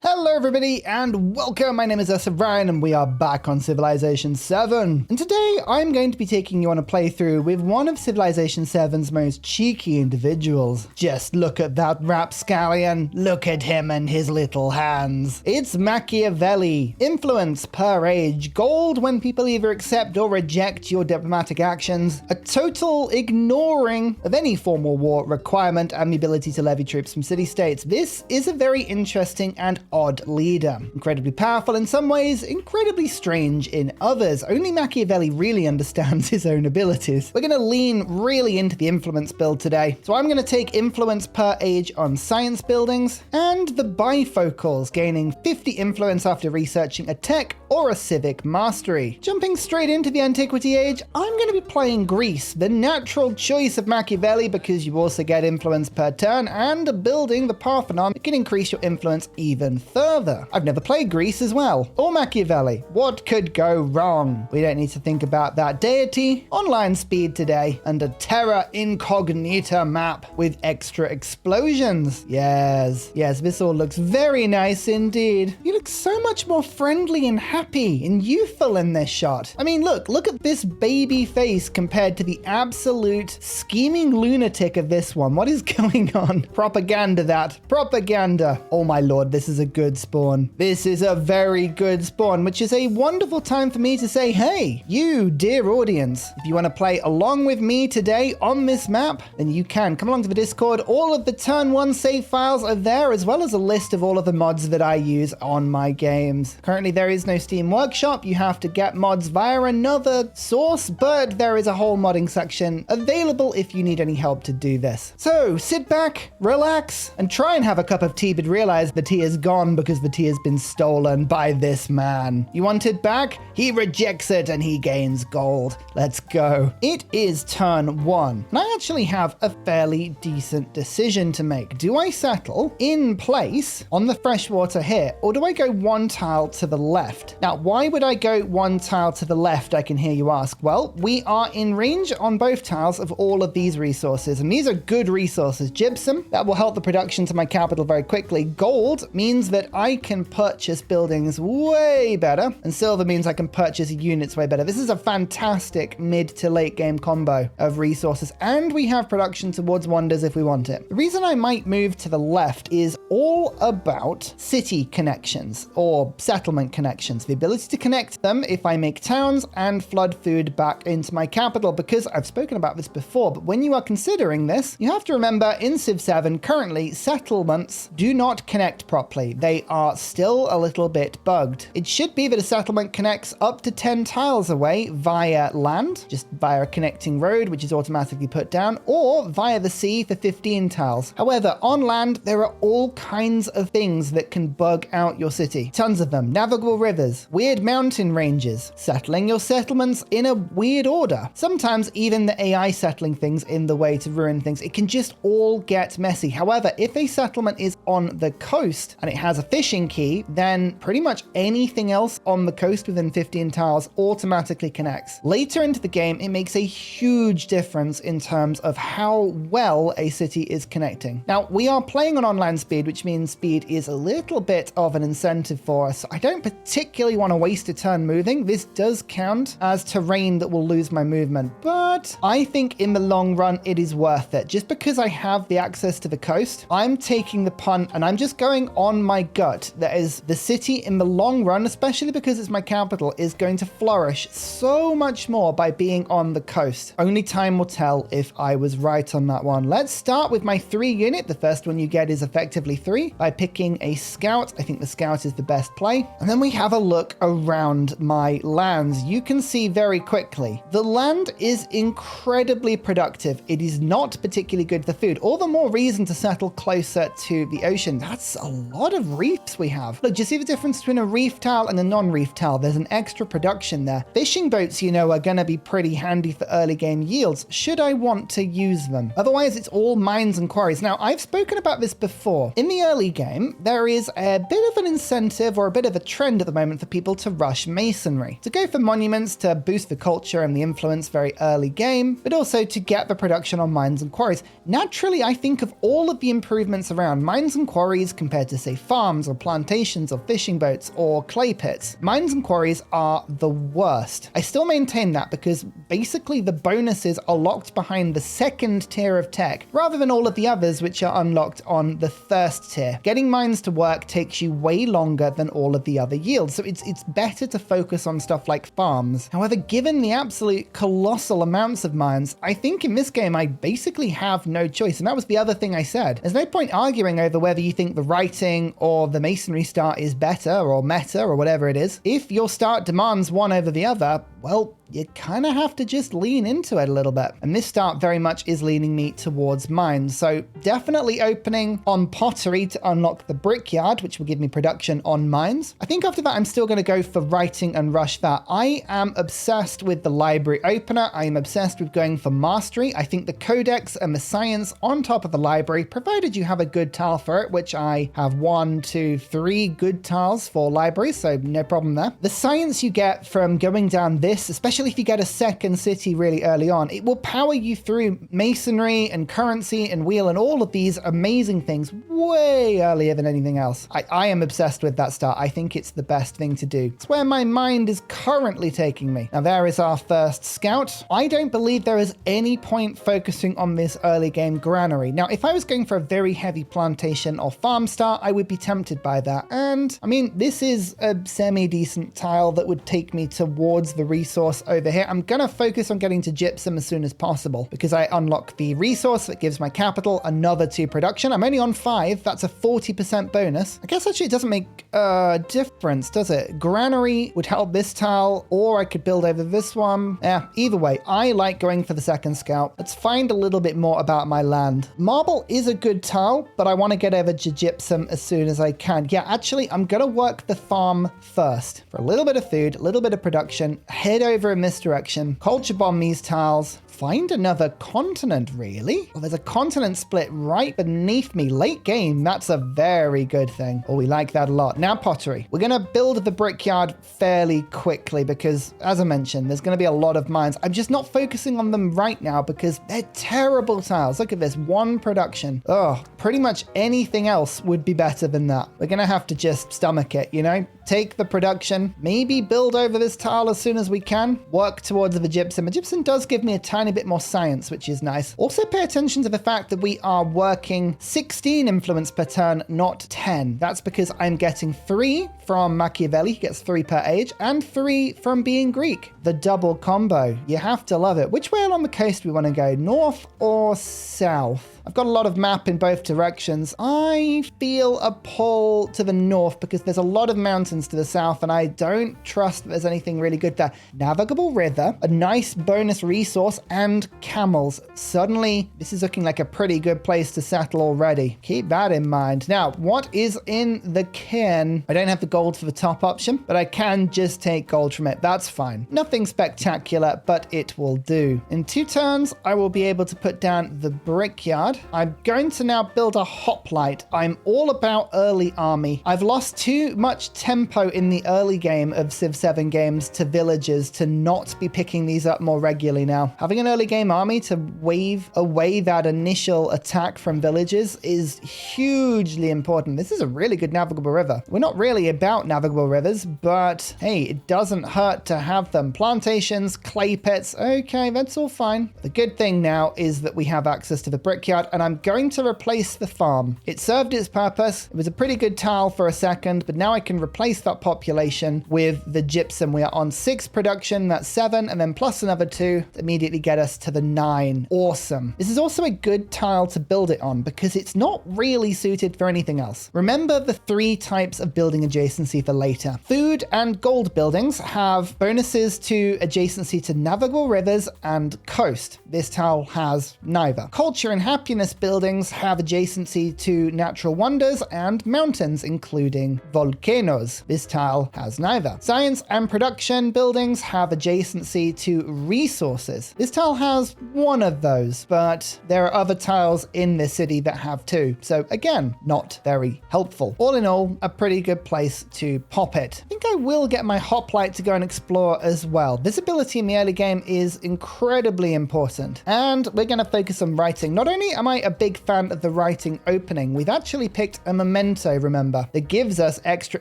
Hello everybody and welcome, my name is Ursa and we are back on Civilization 7. And today I'm going to be taking you on a playthrough with one of Civilization 7's most cheeky individuals. Just look at that rapscallion, look at him and his little hands. It's Machiavelli. Influence per age, gold when people either accept or reject your diplomatic actions, a total ignoring of any formal war requirement and the ability to levy troops from city-states. This is a very interesting and odd leader. Incredibly powerful in some ways, incredibly strange in others. Only Machiavelli really understands his own abilities. We're going to lean really into the influence build today. So I'm going to take influence per age on science buildings and the bifocals, gaining 50 influence after researching a tech or a civic mastery. Jumping straight into the antiquity age, I'm going to be playing Greece, the natural choice of Machiavelli because you also get influence per turn, and building the Pantheon can increase your influence even further. I've never played Greece as well, or Machiavelli. What could go wrong? We don't need to think about that. Deity, online speed today, and a terra incognita map with extra explosions. Yes, this all looks very nice indeed. You look so much more friendly and happy and youthful in this shot. I mean, look at this baby face compared to the absolute scheming lunatic of this one. What is going on? Propaganda that. Propaganda. Oh my lord, this is a good spawn. This is a very good spawn, which is a wonderful time for me to say, hey, you dear audience, if you want to play along with me today on this map, then you can come along to the Discord. All of the turn one save files are there, as well as a list of all of the mods that I use on my games. Currently, there is no Steam Workshop. You have to get mods via another source, but there is a whole modding section available if you need any help to do this. So sit back, relax, and try and have a cup of tea, but realize the tea is gone because the tea has been stolen by this man. You want it back? He rejects it and he gains gold. Let's go. It is turn one. And I actually have a fairly decent decision to make. Do I settle in place on the freshwater here, or do I go one tile to the left? Now, why would I go one tile to the left, I can hear you ask? Well, we are in range on both tiles of all of these resources, and these are good resources. Gypsum, that will help the production to my capital very quickly. Gold means that I can purchase buildings way better, and silver means I can purchase units way better. This is a fantastic mid to late game combo of resources, and we have production towards wonders if we want it. The reason I might move to the left is all about city connections or settlement connections, the ability to connect them if I make towns and flood food back into my capital, because I've spoken about this before, but when you are considering this, you have to remember in Civ 7, currently settlements do not connect properly. They are still a little bit bugged. It should be that a settlement connects up to 10 tiles away via land, just via a connecting road, which is automatically put down, or via the sea for 15 tiles. However, on land, there are all kinds of things that can bug out your city. Tons of them. Navigable rivers, weird mountain ranges, settling your settlements in a weird order. Sometimes even the AI settling things in the way to ruin things. It can just all get messy. However, if a settlement is on the coast and it has a fishing key, then pretty much anything else on the coast within 15 tiles automatically connects. Later into the game, it makes a huge difference in terms of how well a city is connecting. Now, we are playing on online speed, which means speed is a little bit of an incentive for us. I don't particularly want to waste a turn moving. This does count as terrain that will lose my movement, but I think in the long run, it is worth it. Just because I have the access to the coast, I'm taking the punt and I'm just going on my gut. That is, the city in the long run, especially because it's my capital, is going to flourish so much more by being on the coast. Only time will tell if I was right on that one. Let's start with my 3 unit. The first one you get is effectively 3 by picking a scout. I think the scout is the best play. And then we have a look around my lands. You can see very quickly, the land is incredibly productive. It is not particularly good for food. All the more reason to settle closer to the ocean. That's a lot of reefs we have. Look, do you see the difference between a reef tile and a non-reef tile? There's an extra production there. Fishing boats, you know, are going to be pretty handy for early game yields, should I want to use them. Otherwise, it's all mines and quarries. Now, I've spoken about this before. In the early game, there is a bit of an incentive or a bit of a trend at the moment for people to rush masonry, to go for monuments to boost the culture and the influence very early game, but also to get the production on mines and quarries. Naturally, I think of all of the improvements around mines and quarries compared to, say, farms or plantations or fishing boats or clay pits. Mines and quarries are the worst. I still maintain that because basically the bonuses are locked behind the second tier of tech, rather than all of the others which are unlocked on the first tier. Getting mines to work takes you way longer than all of the other yields, so it's better to focus on stuff like farms. However, given the absolute colossal amounts of mines, I think in this game I basically have no choice, and that was the other thing I said. There's no point arguing over whether you think the writing or the masonry start is better or meta or whatever it is. If your start demands one over the other, well, you kind of have to just lean into it a little bit. And this start very much is leaning me towards mines. So definitely opening on pottery to unlock the brickyard, which will give me production on mines. I think after that, I'm still going to go for writing and rush that. I am obsessed with the library opener. I am obsessed with going for mastery. I think the codex and the science on top of the library, provided you have a good tile for it, which I have 1, 2, 3 good tiles for libraries, so no problem there. The science you get from going down this, especially if you get a second city really early on, it will power you through masonry and currency and wheel and all of these amazing things way earlier than anything else. I am obsessed with that start. I think it's the best thing to do. It's where my mind is currently taking me. Now there is our first scout. I don't believe there is any point focusing on this early game granary. Now, if I was going for a very heavy plantation or farm start, I would be tempted by that. And I mean, this is a semi-decent tile that would take me towards the resource over here. I'm gonna focus on getting to gypsum as soon as possible because I unlock the resource that gives my capital another 2 production. I'm only on 5. That's a 40% bonus. I guess actually it doesn't make a difference, does it? Granary would help this tile, or I could build over this one. Yeah, either way, I like going for the second scout. Let's find a little bit more about my land. Marble is a good tile, but I want to get over to gypsum as soon as I can. Yeah, actually, I'm gonna work the farm first for a little bit of food, a little bit of production, head over in this direction, culture bomb these tiles, find another continent, really? Well, there's a continent split right beneath me. Late game, that's a very good thing. Oh, we like that a lot. Now pottery. We're gonna build the brickyard fairly quickly because, as I mentioned, there's gonna be a lot of mines. I'm just not focusing on them right now because they're terrible tiles. Look at this, 1 production. Oh, pretty much anything else would be better than that. We're gonna have to just stomach it, you know? Take the production, maybe build over this tile as soon as we can, work towards the gypsum. The gypsum does give me a tiny bit more science, which is nice. Also pay attention to the fact that we are working 16 influence per turn, not 10. That's because I'm getting 3 from Machiavelli, he gets 3 per age, and 3 from being Greek. The double combo. You have to love it. Which way along the coast we want to go? North or south? I've got a lot of map in both directions. I feel a pull to the north because there's a lot of mountains to the south and I don't trust that there's anything really good there. Navigable river, a nice bonus resource, and camels. Suddenly, this is looking like a pretty good place to settle already. Keep that in mind. Now, what is in the cairn? I don't have the gold for the top option, but I can just take gold from it. That's fine. Nothing spectacular, but it will do. In 2 turns, I will be able to put down the brickyard. I'm going to now build a hoplite. I'm all about early army. I've lost too much tempo in the early game of Civ 7 games to villagers to not be picking these up more regularly now. Having an early game army to wave away that initial attack from villagers is hugely important. This is a really good navigable river. We're not really about navigable rivers, but hey, it doesn't hurt to have them. Plantations, clay pits, okay, that's all fine. The good thing now is that we have access to the brickyard, and I'm going to replace the farm. It served its purpose. It was a pretty good tile for a second, but now I can replace that population with the gypsum. We are on 6 production, that's 7, and then plus another 2 to immediately get us to the 9. Awesome. This is also a good tile to build it on because it's not really suited for anything else. Remember the 3 types of building adjacency for later. Food and gold buildings have bonuses to adjacency to navigable rivers and coast. This tile has neither. Culture and happiness happiness buildings have adjacency to natural wonders and mountains, including volcanoes. This tile has neither. Science and production buildings have adjacency to resources. This tile has one of those, but there are other tiles in this city that have two. So again, not very helpful. All in all, a pretty good place to pop it. I think I will get my hoplite to go and explore as well. Visibility in the early game is incredibly important, and we're going to focus on writing. Not only am I a big fan of the writing opening, we've actually picked a memento, remember, that gives us extra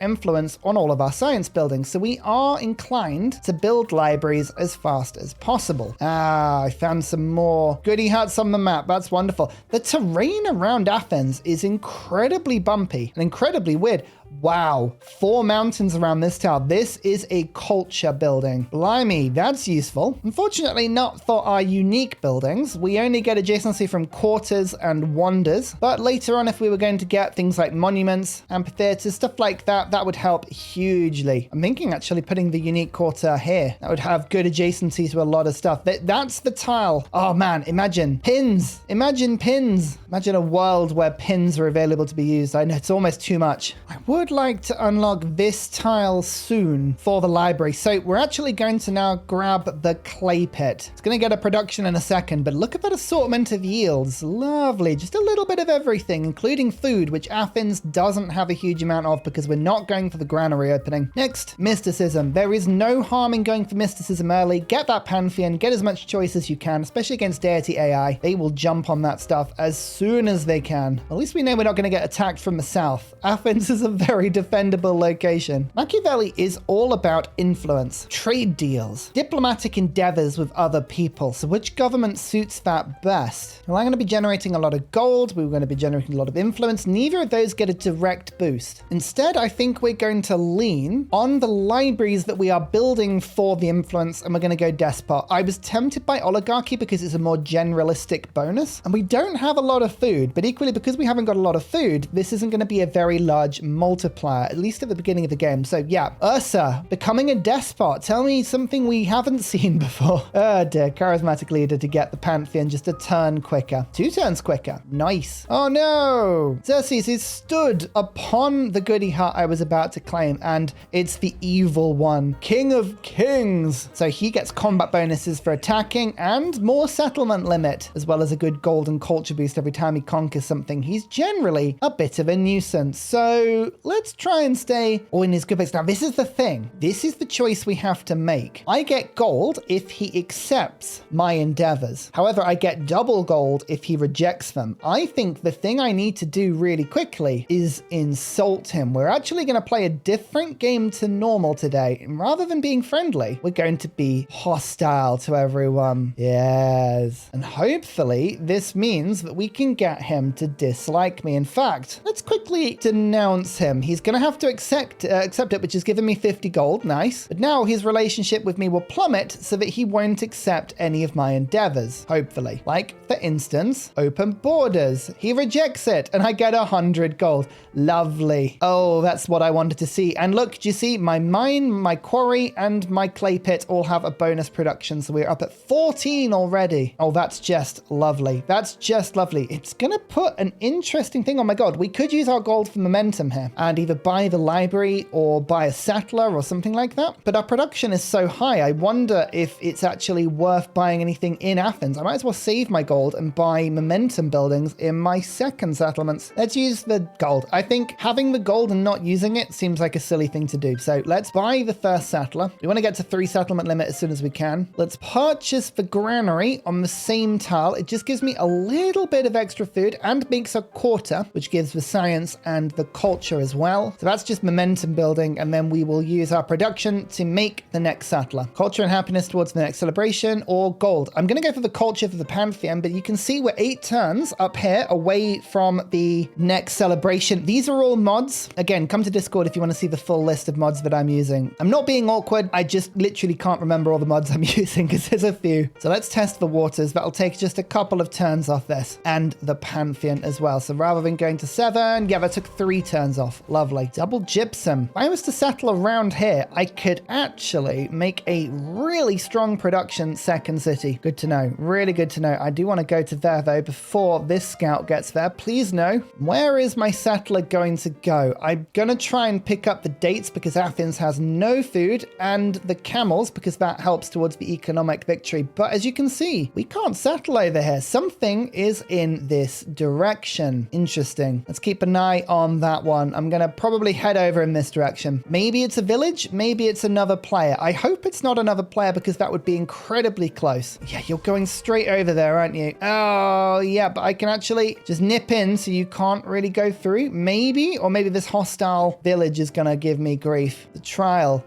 influence on all of our science buildings, so we are inclined to build libraries as fast as possible. I found some more goody huts on the map. That's wonderful. The terrain around Athens is incredibly bumpy and incredibly weird. Wow, 4 mountains around this tower. This is a culture building. Blimey, that's useful. Unfortunately, not for our unique buildings. We only get adjacency from quarters and wonders. But later on, if we were going to get things like monuments, amphitheaters, stuff like that, that would help hugely. I'm thinking actually putting the unique quarter here. That would have good adjacency to a lot of stuff. That's the tile. Oh man, imagine pins. Imagine pins. Imagine a world where pins are available to be used. I know it's almost too much. I would like to unlock this tile soon for the library. So we're actually going to now grab the clay pit. It's going to get a production in a second, but look at that assortment of yields. Lovely. Just a little bit of everything, including food, which Athens doesn't have a huge amount of because we're not going for the granary opening. Next, mysticism. There is no harm in going for mysticism early. Get that Pantheon, get as much choice as you can, especially against Deity AI. They will jump on that stuff as soon as they can. At least we know we're not going to get attacked from the south. Athens is a very defendable location. Machiavelli is all about influence, trade deals, diplomatic endeavors with other people. So which government suits that best? Well, I'm going to be generating a lot of gold. We're going to be generating a lot of influence. Neither of those get a direct boost. Instead, I think we're going to lean on the libraries that we are building for the influence, and we're going to go despot. I was tempted by oligarchy because it's a more generalistic bonus, and we don't have a lot of food, but equally because we haven't got a lot of food, this isn't going to be a very large multiplier, at least at the beginning of the game. So yeah, Ursa, becoming a despot. Tell me something we haven't seen before. Oh dear, charismatic leader to get the Pantheon just a turn quicker. 2 turns quicker. Nice. Oh no! Xerxes is stood upon the goody hut I was about to claim, and it's the evil one. King of Kings. So he gets combat bonuses for attacking and more settlement limit, as well as a good golden culture boost every time he conquers something. He's generally a bit of a nuisance. So let's try and stay in his good place. Now, this is the thing. This is the choice we have to make. I get gold if he accepts my endeavors. However, I get double gold if he rejects them. I think the thing I need to do really quickly is insult him. We're actually going to play a different game to normal today. And rather than being friendly, we're going to be hostile to everyone. Yes. And hopefully this means that we can get him to dislike me. In fact, let's quickly denounce him. He's going to have to accept it, which has given me 50 gold. Nice. But now his relationship with me will plummet so that he won't accept any of my endeavors, hopefully. Like, for instance, open borders. He rejects it and I get 100 gold. Lovely. Oh, that's what I wanted to see. And look, do you see my mine, my quarry, and my clay pit all have a bonus production. So we're up at 14 already. Oh, that's just lovely. That's just lovely. It's going to put an interesting thing. Oh my God, we could use our gold for momentum here and either buy the library or buy a settler or something like that. But our production is so high, I wonder if it's actually worth buying anything in Athens. I might as well save my gold and buy momentum buildings in my second settlements. Let's use the gold. I think having the gold and not using it seems like a silly thing to do. So let's buy the first settler. We want to get to 3 settlement limit as soon as we can. Let's purchase the granary on the same tile. It just gives me a little bit of extra food and makes a quarter, which gives the science and the culture as well. So that's just momentum building, and then we will use our production to make the next settler. Culture and happiness towards the next celebration, or gold. I'm going to go for the culture for the Pantheon, but you can see we're 8 turns up here away from the next celebration. These are all mods. Again, come to Discord if you want to see the full list of mods that I'm using. I'm not being awkward. I just literally can't remember all the mods I'm using because there's a few. So let's test the waters. That'll take just a couple of turns off this, and the Pantheon as well. So rather than going to 7, yeah, that took 3 turns off. itself. Lovely. Double gypsum. If I was to settle around here, I could actually make a really strong production second city. Good to know. Really good to know. I do want to go to there though before this scout gets there. Please no. Where is my settler going to go? I'm going to try and pick up the dates because Athens has no food, and the camels because that helps towards the economic victory. But as you can see, we can't settle over here. Something is in this direction. Interesting. Let's keep an eye on that one. I'm going to probably head over in this direction. Maybe it's a village. Maybe it's another player. I hope it's not another player because that would be incredibly close. Yeah, you're going straight over there, aren't you? Oh, yeah, but I can actually just nip in so you can't really go through. Maybe, or maybe this hostile village is going to give me grief. The trial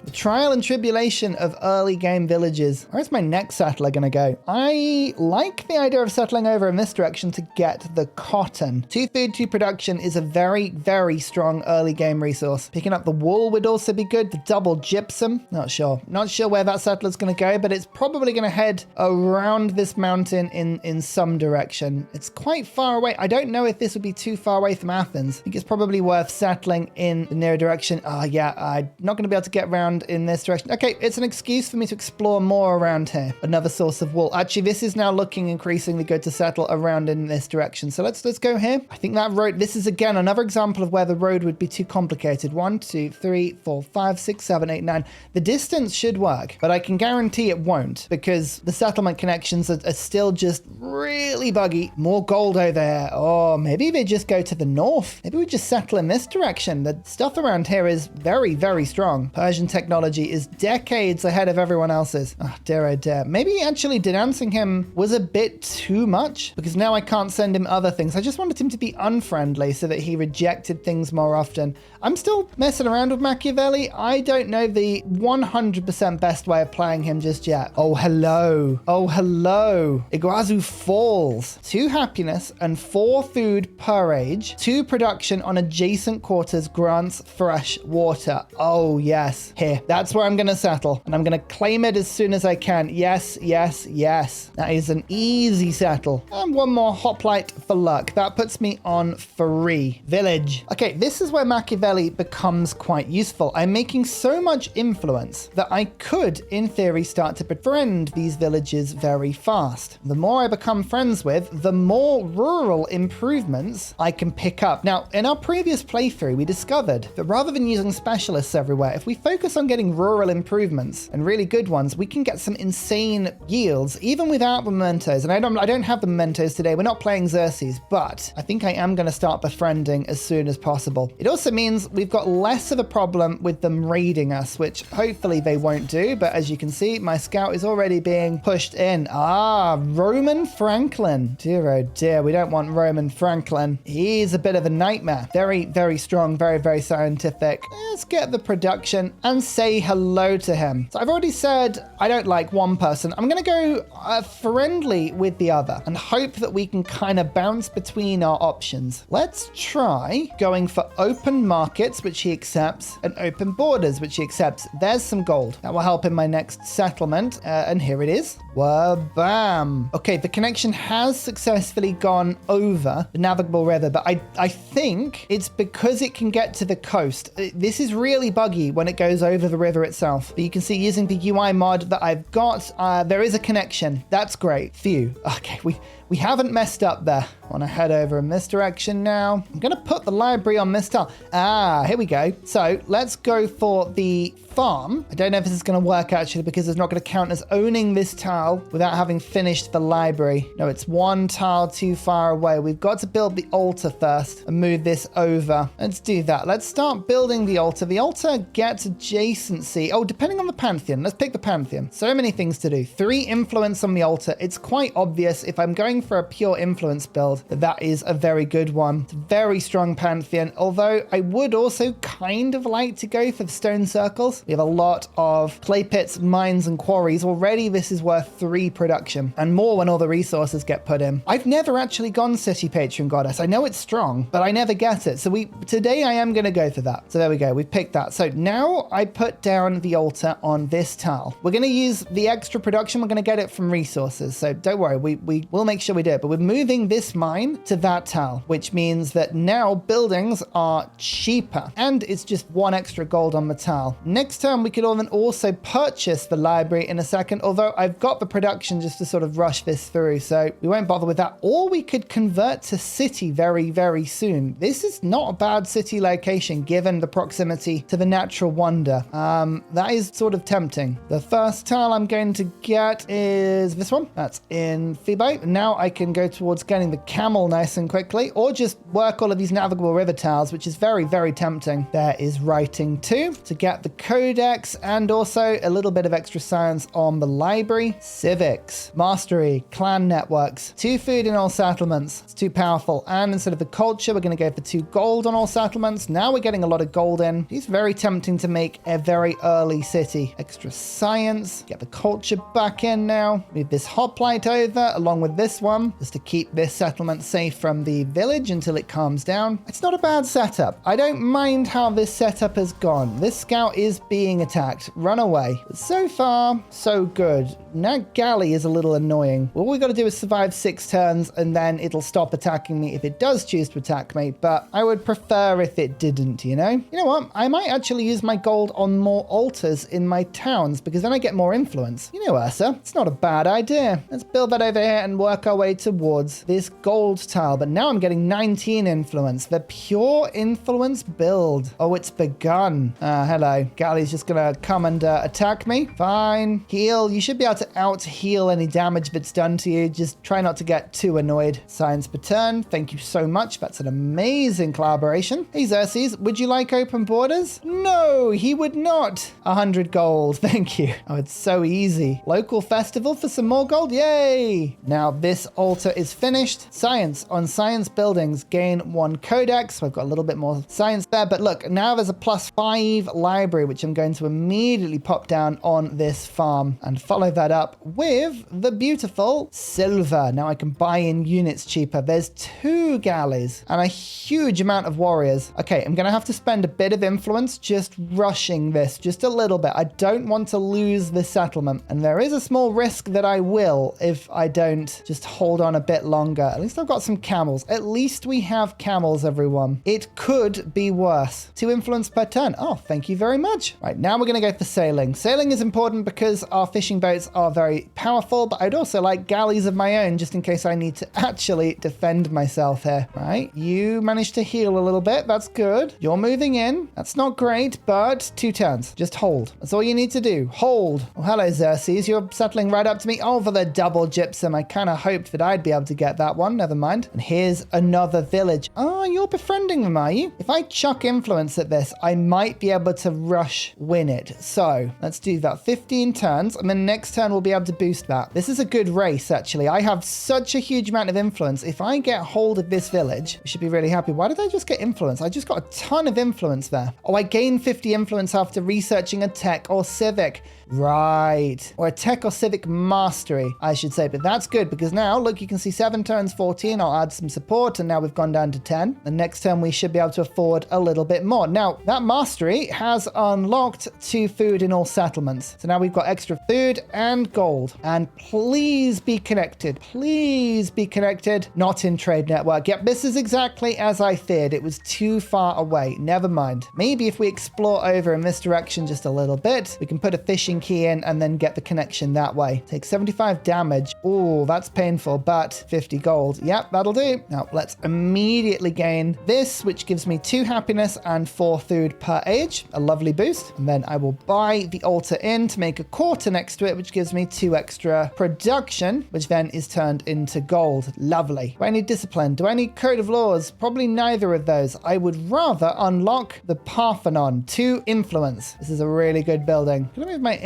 and tribulation of early game villages. Where's my next settler going to go? I like the idea of settling over in this direction to get the cotton. 2 food, 2 production is a very, very strong early game resource. Picking up the wool would also be good. The double gypsum, not sure where that settler's going to go, but it's probably going to head around this mountain in some direction. It's quite far away. I don't know if this would be too far away from Athens. I think it's probably worth settling in the near direction. Oh yeah, I'm not going to be able to get around in this direction. Okay, it's an excuse for me to explore more around here. Another source of wool. Actually, this is now looking increasingly good to settle around in this direction. So let's go here. I think that road, this is again another example of where the road would be too complicated. 1, 2, 3, 4, 5, 6, 7, 8, 9. The distance should work, but I can guarantee it won't because the settlement connections are still just really buggy. More gold over there. Oh, maybe they just go to the north. Maybe we just settle in this direction. The stuff around here is very, very strong. Persian technology is decades ahead of everyone else's. Oh, dear, oh dear. Maybe actually denouncing him was a bit too much because now I can't send him other things. I just wanted him to be unfriendly so that he rejected things more often. I'm still messing around with Machiavelli. I don't know the 100% best way of playing him just yet. Oh, hello. Oh, hello. Iguazu Falls. 2 happiness and 4 food per age. 2 production on adjacent quarters grants fresh water. Oh, yes. Here. That's where I'm going to settle. And I'm going to claim it as soon as I can. Yes, yes, yes. That is an easy settle. And 1 more hoplite for luck. That puts me on 3. Village. Okay, this is where Machiavelli becomes quite useful. I'm making so much influence that I could, in theory, start to befriend these villages very fast. The more I become friends with, the more rural improvements I can pick up. Now, in our previous playthrough, we discovered that rather than using specialists everywhere, if we focus on getting rural improvements and really good ones, we can get some insane yields, even without the mementos. And I don't have the mementos today. We're not playing Xerxes, but I think I am going to start befriending as soon as possible. It also means we've got less of a problem with them raiding us, which hopefully they won't do. But as you can see, my scout is already being pushed in. Ah, Roman Franklin. Dear, oh dear. We don't want Roman Franklin. He's a bit of a nightmare. Very, very strong, very, very scientific. Let's get the production and say hello to him. So I've already said I don't like one person. I'm going to go friendly with the other and hope that we can kind of bounce between our options. Let's try going for open markets, which he accepts, and open borders, which he accepts. There's some gold. That will help in my next settlement. And here it is. Wah-bam. Okay, the connection has successfully gone over the navigable river, but I think it's because it can get to the coast. This is really buggy when it goes over the river itself. But you can see using the UI mod that I've got, there is a connection. That's great. Phew. Okay, we haven't messed up there. I want to head over in this direction now. I'm going to put the library on this tile. Ah, here we go. So let's go for the farm. I don't know if this is going to work actually because it's not going to count as owning this tile without having finished the library. No, it's 1 tile too far away. We've got to build the altar first and move this over. Let's do that. Let's start building the altar. The altar gets adjacency. Oh, depending on the Pantheon. Let's pick the Pantheon. So many things to do. 3 influence on the altar. It's quite obvious if I'm going for a pure influence build that is a very good one. It's a very strong Pantheon, although I would also kind of like to go for the stone circles. We have a lot of clay pits, mines, and quarries. Already this is worth 3 production, and more when all the resources get put in. I've never actually gone City Patron Goddess. I know it's strong, but I never get it. So today I am going to go for that. So there we go. We've picked that. So now I put down the altar on this tile. We're going to use the extra production. We're going to get it from resources. So don't worry. We will make sure sure we do it, but we're moving this mine to that tile, which means that now buildings are cheaper and it's just 1 extra gold on the tile. Next turn, we could then also purchase the library in a second, although I've got the production just to sort of rush this through, so we won't bother with that. Or we could convert to city very, very soon. This is not a bad city location given the proximity to the natural wonder. That is sort of tempting. The first tile I'm going to get is this one. That's in VII. Now I can go towards getting the camel nice and quickly, or just work all of these navigable river tiles, which is very, very tempting. There is writing 2 to get the Codex and also a little bit of extra science on the library. Civics, mastery, clan networks, 2 food in all settlements. It's too powerful. And instead of the culture, we're going to go for 2 gold on all settlements. Now we're getting a lot of gold in. It's very tempting to make a very early city. Extra science, get the culture back in now. Move this hoplite over along with this one just to keep this settlement safe from the village until it calms down. It's not a bad setup. I don't mind how this setup has gone. This scout is being attacked. Run away. But so far, so good. Now galley is a little annoying. All we got to do is survive 6 turns and then it'll stop attacking me if it does choose to attack me, but I would prefer if it didn't, you know? You know what? I might actually use my gold on more altars in my towns because then I get more influence. You know, Ursa, it's not a bad idea. Let's build that over here and work our way towards this gold tile. But now I'm getting 19 influence. The pure influence build. Oh, it's begun. Hello. Galley's just gonna come and attack me. Fine. Heal. You should be able to out-heal any damage that's done to you. Just try not to get too annoyed. Science per turn. Thank you so much. That's an amazing collaboration. Hey, Xerxes, would you like open borders? No, he would not. 100 gold. Thank you. Oh, it's so easy. Local festival for some more gold. Yay! Now this altar is finished. Science. On science buildings, gain 1 codex. So I've got a little bit more science there. But look, now there's a +5 library, which I'm going to immediately pop down on this farm and follow that up with the beautiful silver. Now I can buy in units cheaper. There's 2 galleys and a huge amount of warriors. Okay, I'm going to have to spend a bit of influence just rushing this just a little bit. I don't want to lose this settlement. And there is a small risk that I will if I don't just hold on a bit longer. At least I've got some camels. At least we have camels, everyone. It could be worse. 2 influence per turn. Oh, thank you very much. Right, now we're going to go for sailing. Sailing is important because our fishing boats are very powerful, but I'd also like galleys of my own just in case I need to actually defend myself here. Right, you managed to heal a little bit. That's good. You're moving in. That's not great, but 2 turns. Just hold. That's all you need to do. Hold. Oh, hello, Xerxes. You're settling right up to me. Oh, for the double gypsum. I kind of hoped that I'd be able to get that one. Never mind. And here's another village. Oh, you're befriending them, are you? If I chuck influence at this, I might be able to rush win it. So let's do that. 15 turns. And then next turn we'll be able to boost that. This is a good race, actually. I have such a huge amount of influence. If I get hold of this village, we should be really happy. Why did I just get influence? I just got a ton of influence there. Oh, I gained 50 influence after researching a tech or civic. Right. Or a tech or civic mastery, I should say. But that's good because now, look, you can see 7 turns, 14. I'll add some support and now we've gone down to 10. The next turn we should be able to afford a little bit more. Now, that mastery has unlocked 2 food in all settlements. So now we've got extra food and gold. And please be connected. Please be connected. Not in trade network. Yep, this is exactly as I feared. It was too far away. Never mind. Maybe if we explore over in this direction just a little bit, we can put a fishing key in and then get the connection that way. Take 75 damage. Oh, that's painful, but 50 gold. Yep, that'll do. Now let's immediately gain this, which gives me 2 happiness and 4 food per age. A lovely boost. And then I will buy the altar in to make a quarter next to it, which gives me 2 extra production, which then is turned into gold. Lovely. Do I need discipline? Do I need code of laws? Probably neither of those. I would rather unlock the Pantheon. 2 influence. This is a really good building. Can I move my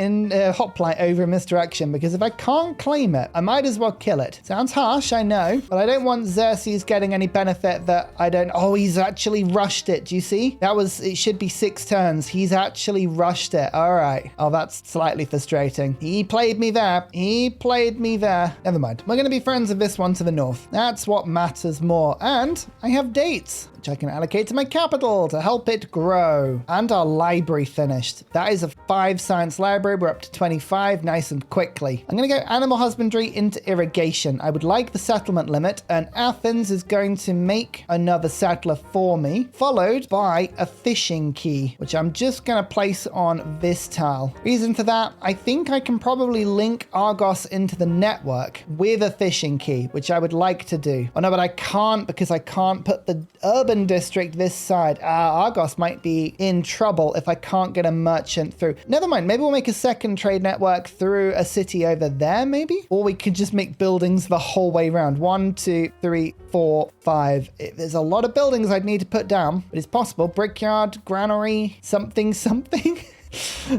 hoplite over in this direction? Because if I can't claim it, I might as well kill it. Sounds harsh, I know, but I don't want Xerxes getting any benefit that I don't. Oh, he's actually rushed it. Do you see? It should be 6 turns. He's actually rushed it. All right. Oh, that's slightly frustrating. He played me there. He played me there. Never mind. We're going to be friends with this one to the north. That's what matters more. And I have dates, which I can allocate to my capital to help it grow. And our library finished. That is a 5 science library. We're up to 25 nice and quickly. I'm going to go animal husbandry into irrigation. I would like the settlement limit, and Athens is going to make another settler for me, followed by a fishing key, which I'm just going to place on this tile. Reason for that, I think I can probably link Argos into the network with a fishing key, which I would like to do. Oh no, but I can't because I can't put the urban district this side. Argos might be in trouble if I can't get a merchant through. Never mind, maybe we'll make a second trade network through a city over there, maybe? Or we could just make buildings the whole way around. 1, 2, 3, 4, 5. There's a lot of buildings I'd need to put down, but it's possible. Brickyard, granary, something.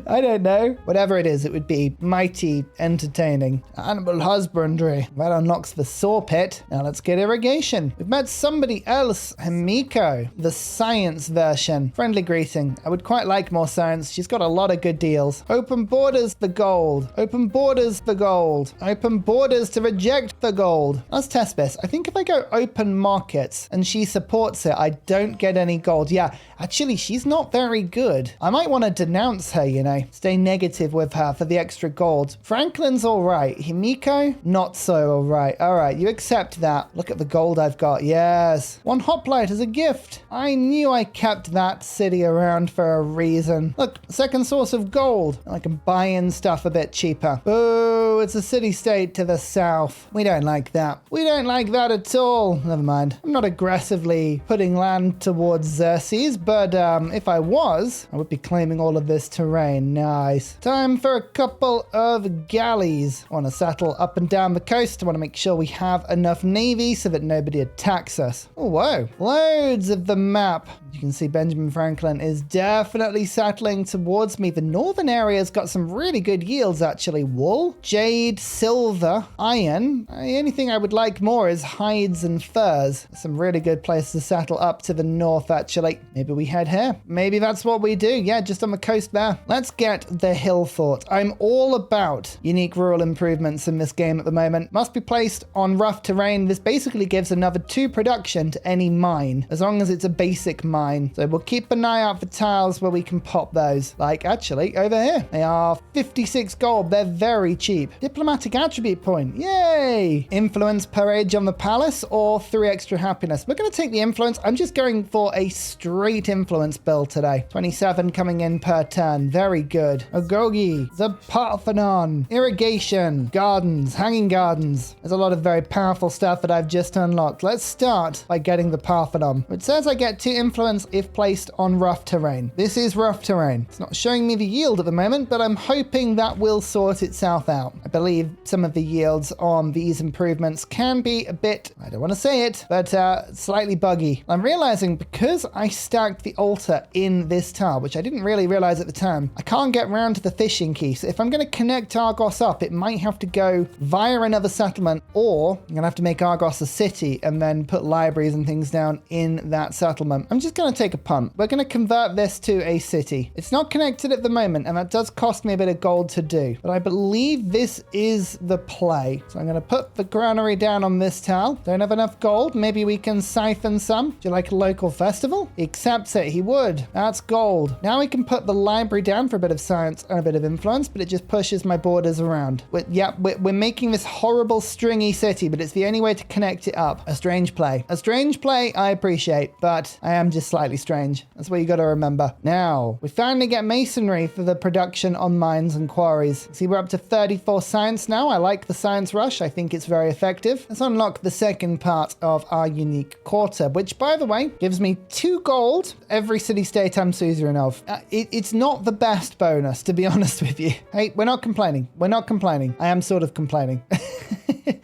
I don't know. Whatever it is, it would be mighty entertaining. Animal husbandry. That unlocks the saw pit. Now let's get irrigation. We've met somebody else, Himiko, the science version. Friendly greeting. I would quite like more science. She's got a lot of good deals. Open borders for gold. Open borders for gold. Open borders to reject the gold. Let's test this. I think if I go open markets and she supports it, I don't get any gold. Yeah, actually, she's not very good. I might want to denounce her, you know, stay negative with her for the extra gold. Franklin's all right. Himiko, not so all right. All right, you accept that. Look at the gold I've got. Yes. 1 hoplite as a gift. I knew I kept that city around for a reason. Look, second source of gold. I can buy in stuff a bit cheaper. Boo, it's a city-state to the south. We don't like that. We don't like that at all. Never mind. I'm not aggressively putting land towards Xerxes, but if I was, I would be claiming all of this terrain. Nice. Time for a couple of galleys. I want to settle up and down the coast. I want to make sure we have enough navy so that nobody attacks us. Oh, whoa. Loads of the map. You can see Benjamin Franklin is definitely settling towards me. The northern area's got some really good yields, actually. Wool, jade, silver, iron. Anything I would like more is hides and furs. Some really good places to settle up to the north, actually. Maybe we head here. Maybe that's what we do. Yeah, just on the coast there. Let's get the hill fort. I'm all about unique rural improvements in this game at the moment. Must be placed on rough terrain. This basically gives another 2 production to any mine, as long as it's a basic mine. So we'll keep an eye out for tiles where we can pop those. Like, actually, over here. They are 56 gold. They're very cheap. Diplomatic attribute point. Yay! Influence per age on the palace or 3 extra happiness. We're going to take the influence. I'm just going for a straight influence build today. 27 coming in per turn. Very good. Agogi, the Parthenon, irrigation, gardens, hanging gardens. There's a lot of very powerful stuff that I've just unlocked. Let's start by getting the Parthenon. It says I get 2 influence if placed on rough terrain. This is rough terrain. It's not showing me the yield at the moment, but I'm hoping that will sort itself out. I believe some of the yields on these improvements can be a bit, I don't want to say it, but slightly buggy. I'm realizing because I stacked the altar in this tile, which I didn't really realize at the time, I can't get round to the fishing key. So if I'm going to connect Argos up, it might have to go via another settlement, or I'm going to have to make Argos a city and then put libraries and things down in that settlement. I'm just going to take a punt. We're going to convert this to a city. It's not connected at the moment, and that does cost me a bit of gold to do, but I believe this is the play. So I'm going to put the granary down on this tile. Don't have enough gold. Maybe we can siphon some. Do you like a local festival? He accepts it. He would. That's gold. Now we can put the library down for a bit of science and a bit of influence, but it just pushes my borders around. We're making this horrible stringy city, but it's the only way to connect it up. A strange play. A strange play I appreciate, but I am just slightly strange. That's what you got to remember. Now, we finally get masonry for the production on mines and quarries. See, we're up to 34 science now. I like the science rush. I think it's very effective. Let's unlock the second part of our unique quarter, which, by the way, gives me 2 gold every city-state I'm suzerain of. It's not the best bonus, to be honest with you. Hey, we're not complaining. We're not complaining. I am sort of complaining.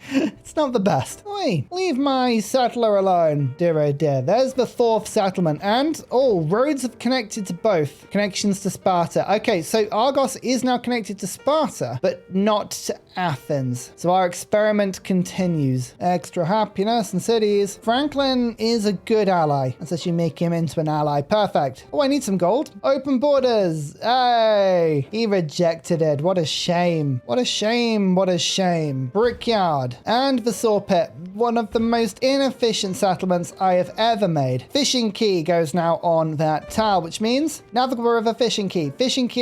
It's not the best. Oi, leave my settler alone. Dear oh dear. There's the 4th settlement. And, roads have connected to both. Connections to Sparta. Okay, so Argos is now connected to Sparta, but not to Athens. So our experiment continues. Extra happiness and cities. Franklin is a good ally. Let's actually make him into an ally. Perfect. Oh, I need some gold. Open borders. Hey, he rejected it. What a shame. What a shame. What a shame. Brickyard Yard and the Saw Pit, one of the most inefficient settlements I have ever made. Fishing key goes now on that tile, which means navigable river fishing key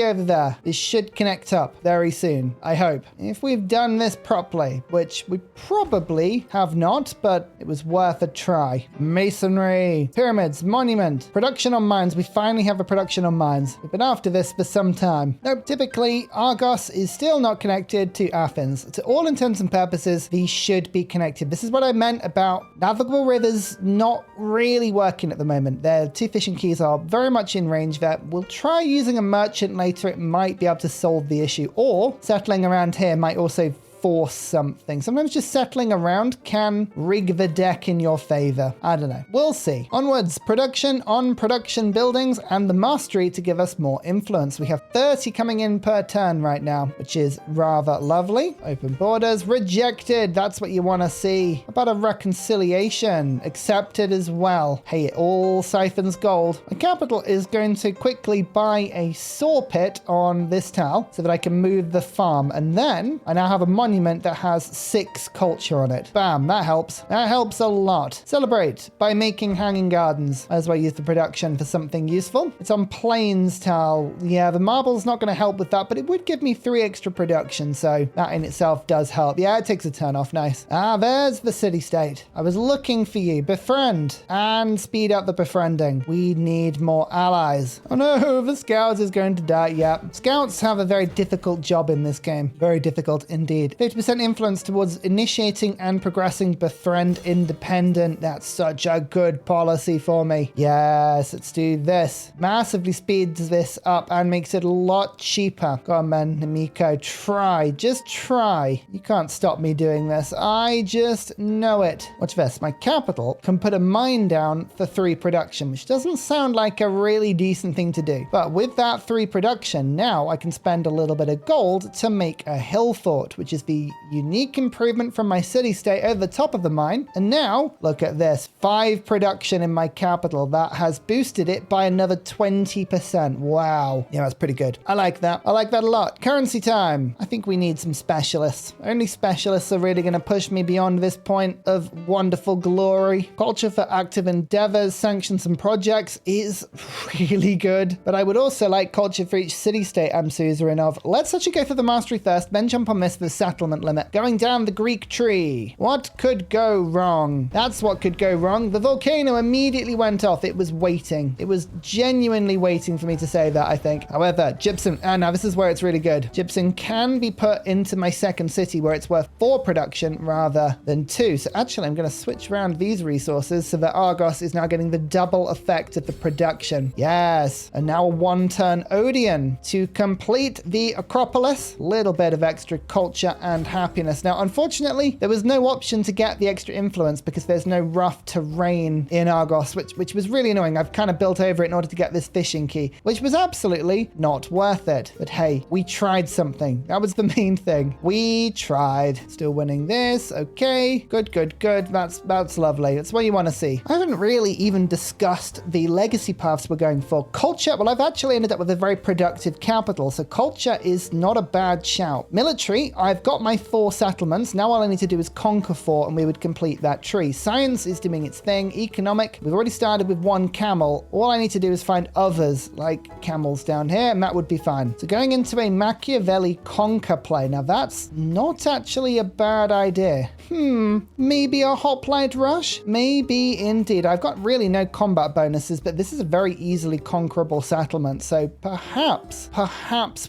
over there. This should connect up very soon, I hope. If we've done this properly, which we probably have not, but it was worth a try. Masonry, pyramids, monument, production on mines. We finally have a production on mines. We've been after this for some time. Nope, typically Argos is still not connected to Athens. To all intents and purposes, these should be connected. This is what I meant about navigable rivers not really working at the moment. Their two fishing keys are very much in range there. We'll try using a merchant later. It might be able to solve the issue, or settling around here might also force something. Sometimes just settling around can rig the deck in your favor. I don't know. We'll see. Onwards, production on production buildings and the mastery to give us more influence. We have 30 coming in per turn right now, which is rather lovely. Open borders, rejected. That's what you want to see. How about a reconciliation? Accepted as well. Hey, it all siphons gold. My capital is going to quickly buy a saw pit on this tile so that I can move the farm. And then I now have a monument that has 6 culture on it. Bam, that helps. That helps a lot. Celebrate by making hanging gardens. As well use the production for something useful. It's on plains tile. Yeah, the marble's not going to help with that, but it would give me 3 extra production, so that in itself does help. Yeah, it takes a turn off. Nice. Ah, there's the city-state. I was looking for you. Befriend and speed up the befriending. We need more allies. Oh no, the scouts is going to die. Yeah, scouts have a very difficult job in this game. Very difficult indeed. 50% influence towards initiating and progressing befriend independent. That's such a good policy for me. Yes, let's do this. Massively speeds this up and makes it a lot cheaper. Go on, man, Namiko, try. Just try. You can't stop me doing this. I just know it. Watch this. My capital can put a mine down for 3 production, which doesn't sound like a really decent thing to do. But with that 3 production, now I can spend a little bit of gold to make a hill fort, which is the unique improvement from my city-state over the top of the mine. And now, look at this. 5 production in my capital. That has boosted it by another 20%. Wow. Yeah, that's pretty good. I like that. I like that a lot. Currency time. I think we need some specialists. Only specialists are really going to push me beyond this point of wonderful glory. Culture for active endeavors, sanctions, and projects is really good. But I would also like culture for each city-state I'm suzerain of. Let's actually go for the mastery first, then jump on this for the settlement limit. Going down the Greek tree. What could go wrong? That's what could go wrong. The volcano immediately went off. It was waiting. It was genuinely waiting for me to say that, I think. However, gypsum, now this is where it's really good. Gypsum can be put into my second city where it's worth 4 production rather than 2. So actually, I'm going to switch around these resources so that Argos is now getting the double effect of the production. Yes. And now a 1-turn Odeon to complete the Acropolis. Little bit of extra culture and happiness. Now, unfortunately, there was no option to get the extra influence because there's no rough terrain in Argos, which was really annoying. I've kind of built over it in order to get this fishing key, which was absolutely not worth it. But hey, we tried something. That was the main thing. We tried. Still winning this. Okay. Good, good, good. That's lovely. That's what you want to see. I haven't really even discussed the legacy paths we're going for. Culture, well, I've actually ended up with a very productive capital, so culture is not a bad shout. Military, I've got my 4 settlements. Now all I need to do is conquer 4 and we would complete that tree. Science is doing its thing. Economic, we've already started with 1 camel. All I need to do is find others like camels down here and that would be fine. So going into a Machiavelli conquer play. Now that's not actually a bad idea. Maybe a hoplite rush? Maybe indeed. I've got really no combat bonuses, but this is a very easily conquerable settlement. So perhaps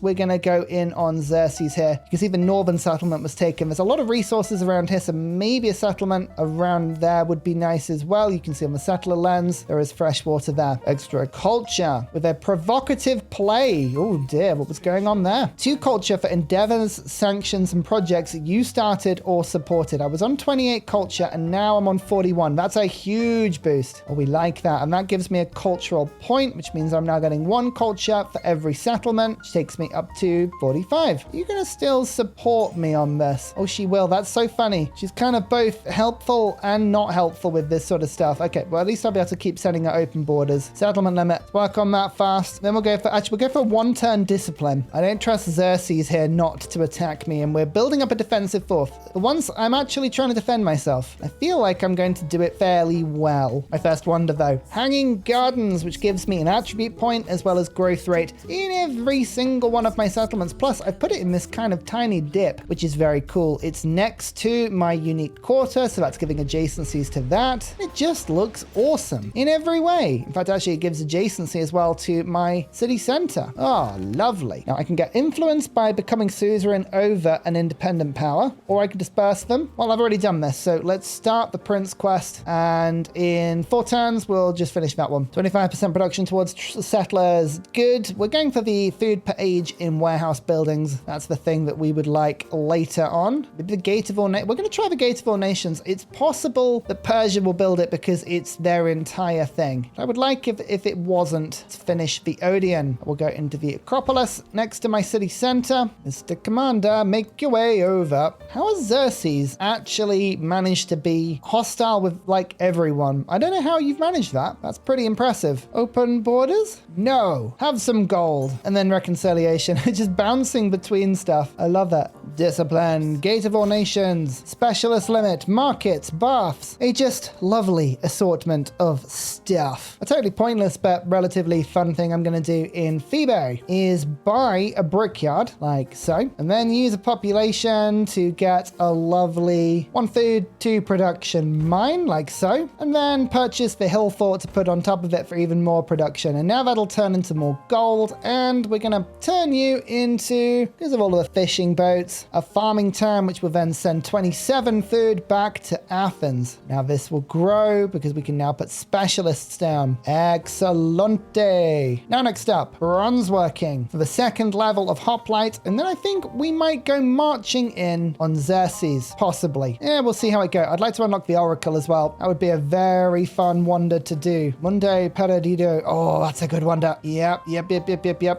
we're going to go in on Xerxes here. You can see the northern settlement was taken. There's a lot of resources around here, so maybe a settlement around there would be nice as well. You can see on the settler lens, there is fresh water there. Extra culture with a provocative play. Oh dear, what was going on there? 2 culture for endeavors, sanctions, and projects you started or supported. I was on 28 culture and now I'm on 41. That's a huge boost. Oh, we like that. And that gives me a cultural point, which means I'm now getting 1 culture for every settlement, which takes me up to 45. Are you going to still support me on this. Oh, she will. That's so funny. She's kind of both helpful and not helpful with this sort of stuff. Okay, well, at least I'll be able to keep sending her open borders. Settlement limit. Work on that fast. Then we'll go for, actually, we'll go for one-turn discipline. I don't trust Xerxes here not to attack me, and we're building up a defensive force. The ones I'm actually trying to defend myself. I feel like I'm going to do it fairly well. My first wonder, though. Hanging Gardens, which gives me an attribute point as well as growth rate in every single one of my settlements. Plus, I've put it in this kind of tiny dip, which is very cool. It's next to my unique quarter, so that's giving adjacencies to that. It just looks awesome in every way. In fact, actually, it gives adjacency as well to my city center. Oh, lovely. Now, I can get influence by becoming suzerain over an independent power, or I can disperse them. Well, I've already done this, so let's start the Prince quest, and in 4 turns, we'll just finish that one. 25% production towards settlers. Good. We're going for the food per age in warehouse buildings. That's the thing that we would like later on. With the Gate of All Nations, we're going to try the Gate of All Nations. It's possible that Persia will build it because it's their entire thing. I would like if it wasn't to finish the Odeon. We'll go into the Acropolis next to my city center. Mr. Commander, make your way over. How has Xerxes actually managed to be hostile with like everyone? I don't know how you've managed that. That's pretty impressive. Open borders? No. Have some gold. And then reconciliation. Just bouncing between stuff. I love that. Discipline, Gate of All Nations, specialist limit, markets, baths. A just lovely assortment of stuff. A totally pointless but relatively fun thing I'm going to do in Phoebe is buy a brickyard like so, and then use a population to get a lovely 1 food, 2 production mine like so, and then purchase the hill fort to put on top of it for even more production. And now that'll turn into more gold, and we're going to turn you into, because of all of the fishing boats, a farming town, which will then send 27 food back to Athens. Now this will grow because we can now put specialists down. Excellente. Now next up, bronze working for the 2nd level of hoplite, and then I think we might go marching in on Xerxes, possibly. Yeah, we'll see how it goes. I'd like to unlock the Oracle as well. That would be a very fun wonder to do. Mundo Perdido. Oh, that's a good wonder. Yep.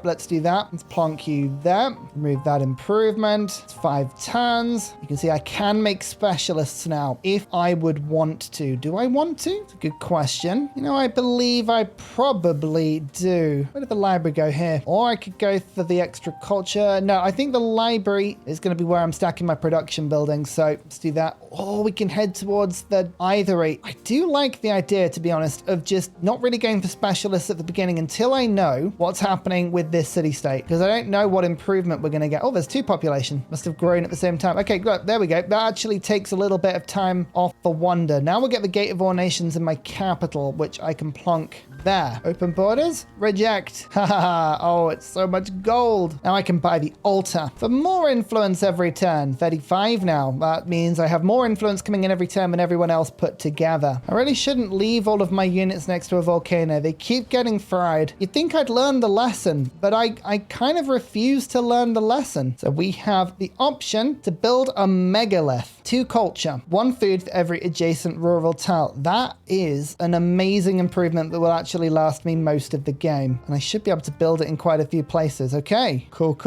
Let's do that. Let's plonk you there. Remove that improvement. It's 5 turns. You can see I can make specialists now if I would want to. Do I want to? It's a good question. You know, I believe I probably do. Where did the library go here? Or I could go for the extra culture. No, I think the library is going to be where I'm stacking my production buildings. So let's do that. Or we can head towards the ivory. I do like the idea, to be honest, of just not really going for specialists at the beginning until I know what's happening with this city-state, because I don't know what improvement we're going to get. Oh, there's 2 population. Must have grown at the same time. Okay, good. There we go. That actually takes a little bit of time off the wonder. Now we'll get the Gate of All Nations in my capital, which I can plonk there. Open borders? Reject. Haha. Oh, it's so much gold. Now I can buy the altar for more influence every turn. 35 now. That means I have more influence coming in every turn than everyone else put together. I really shouldn't leave all of my units next to a volcano. They keep getting fried. You'd think I'd learn the lesson, but I kind of refuse to learn the lesson. So we have the option to build a megalith. 2 culture, 1 food for every adjacent rural tile. That is an amazing improvement that will actually last me most of the game. And I should be able to build it in quite a few places. Okay, cool.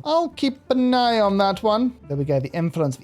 I'll keep an eye on that one. There we go, the influence.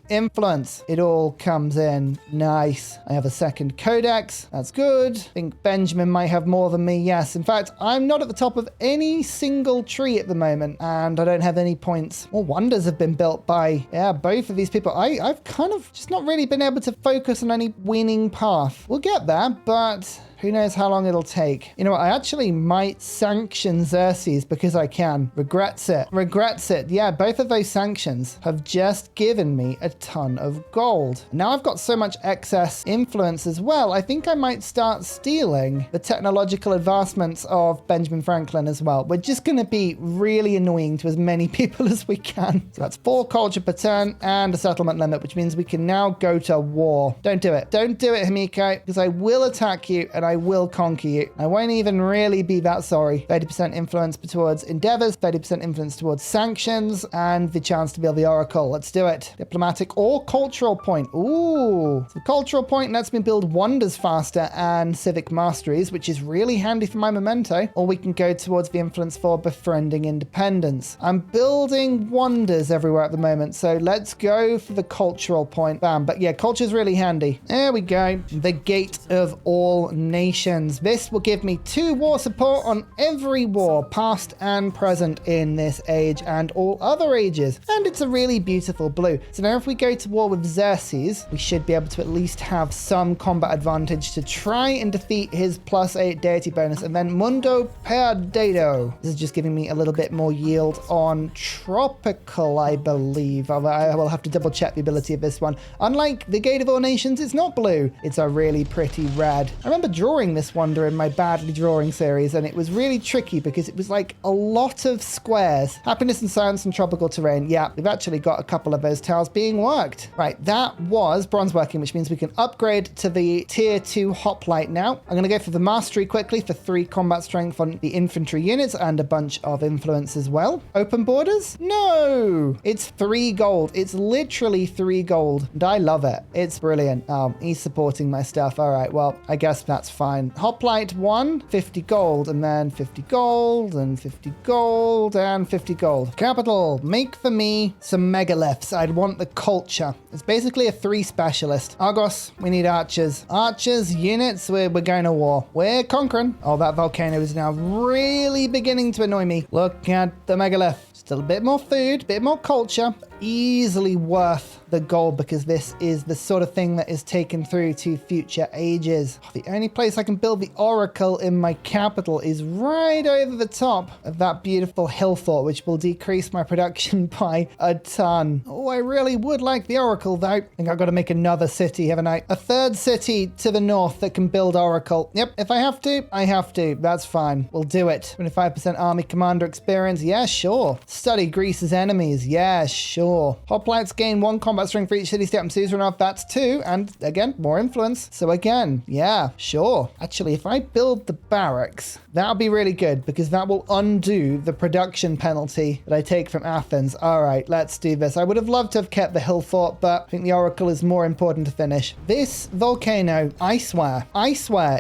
It all comes in. Nice. I have a 2nd Codex. That's good. I think Benjamin might have more than me. Yes, in fact, I'm not at the top of any single tree at the moment, and I don't have any points. More wonders have been built by, both of these people. I've kind of just not really been able to focus on any winning path. We'll get there, but who knows how long it'll take. You know what? I actually might sanction Xerxes because I can. Regrets it. Yeah, both of those sanctions have just given me a ton of gold. Now I've got so much excess influence as well. I think I might start stealing the technological advancements of Benjamin Franklin as well. We're just going to be really annoying to as many people as we can. So that's 4 culture per turn and a settlement limit, which means we can now go to war. Don't do it, Himiko, because I will attack you and I I will conquer you. I won't even really be that sorry. 30% influence towards endeavors, 30% influence towards sanctions, and the chance to build the oracle. Let's do it. Diplomatic or cultural point. Ooh. So the cultural point lets me build wonders faster and civic masteries, which is really handy for my memento. Or we can go towards the influence for befriending independence. I'm building wonders everywhere at the moment, so let's go for the cultural point. Bam. But yeah, culture is really handy. There we go. The Gate of All Nations. This will give me 2 war support on every war, past and present, in this age and all other ages. And it's a really beautiful blue. So now if we go to war with Xerxes, we should be able to at least have some combat advantage to try and defeat his +8 deity bonus. And then Mundo Perdido. This is just giving me a little bit more yield on tropical, I believe. I will have to double check the ability of this one. Unlike the Gate of All Nations, it's not blue. It's a really pretty red. I remember drawing this wonder in my badly drawing series, and it was really tricky because it was like a lot of squares. Happiness and science and tropical terrain. Yeah, we've actually got a couple of those tiles being worked. Right, that was bronze working, which means we can upgrade to the tier 2 hoplite now. I'm going to go for the mastery quickly for 3 combat strength on the infantry units and a bunch of influence as well. Open borders? No! It's 3 gold. It's literally 3 gold. And I love it. It's brilliant. Oh, he's supporting my stuff. All right, well, I guess that's fine. Hoplite 1, 50 gold, and then 50 gold, and 50 gold, and 50 gold. Capital, make for me some megaliths. I'd want the culture. It's basically a 3 specialist. Argos, we need archers. Archers, units, we're going to war. We're conquering. Oh, that volcano is now really beginning to annoy me. Look at the megalith. Still a bit more food, bit more culture. Easily worth the gold because this is the sort of thing that is taken through to future ages. The only place I can build the oracle in my capital is right over the top of that beautiful hill fort, which will decrease my production by a ton. Oh, I really would like the oracle though. I think I've got to make another city, haven't I? A 3rd city to the north that can build oracle. Yep, if I have to, I have to. That's fine. We'll do it. 25% army commander experience. Yeah, sure. Study Greece's enemies. Yeah, sure. Hoplites gain 1 combat strength for each city-state I'm suzerain of. That's 2. And again, more influence. So again, yeah, sure. Actually, if I build the barracks, that'll be really good because that will undo the production penalty that I take from Athens. All right, let's do this. I would have loved to have kept the hill fort, but I think the oracle is more important to finish. This volcano, I swear,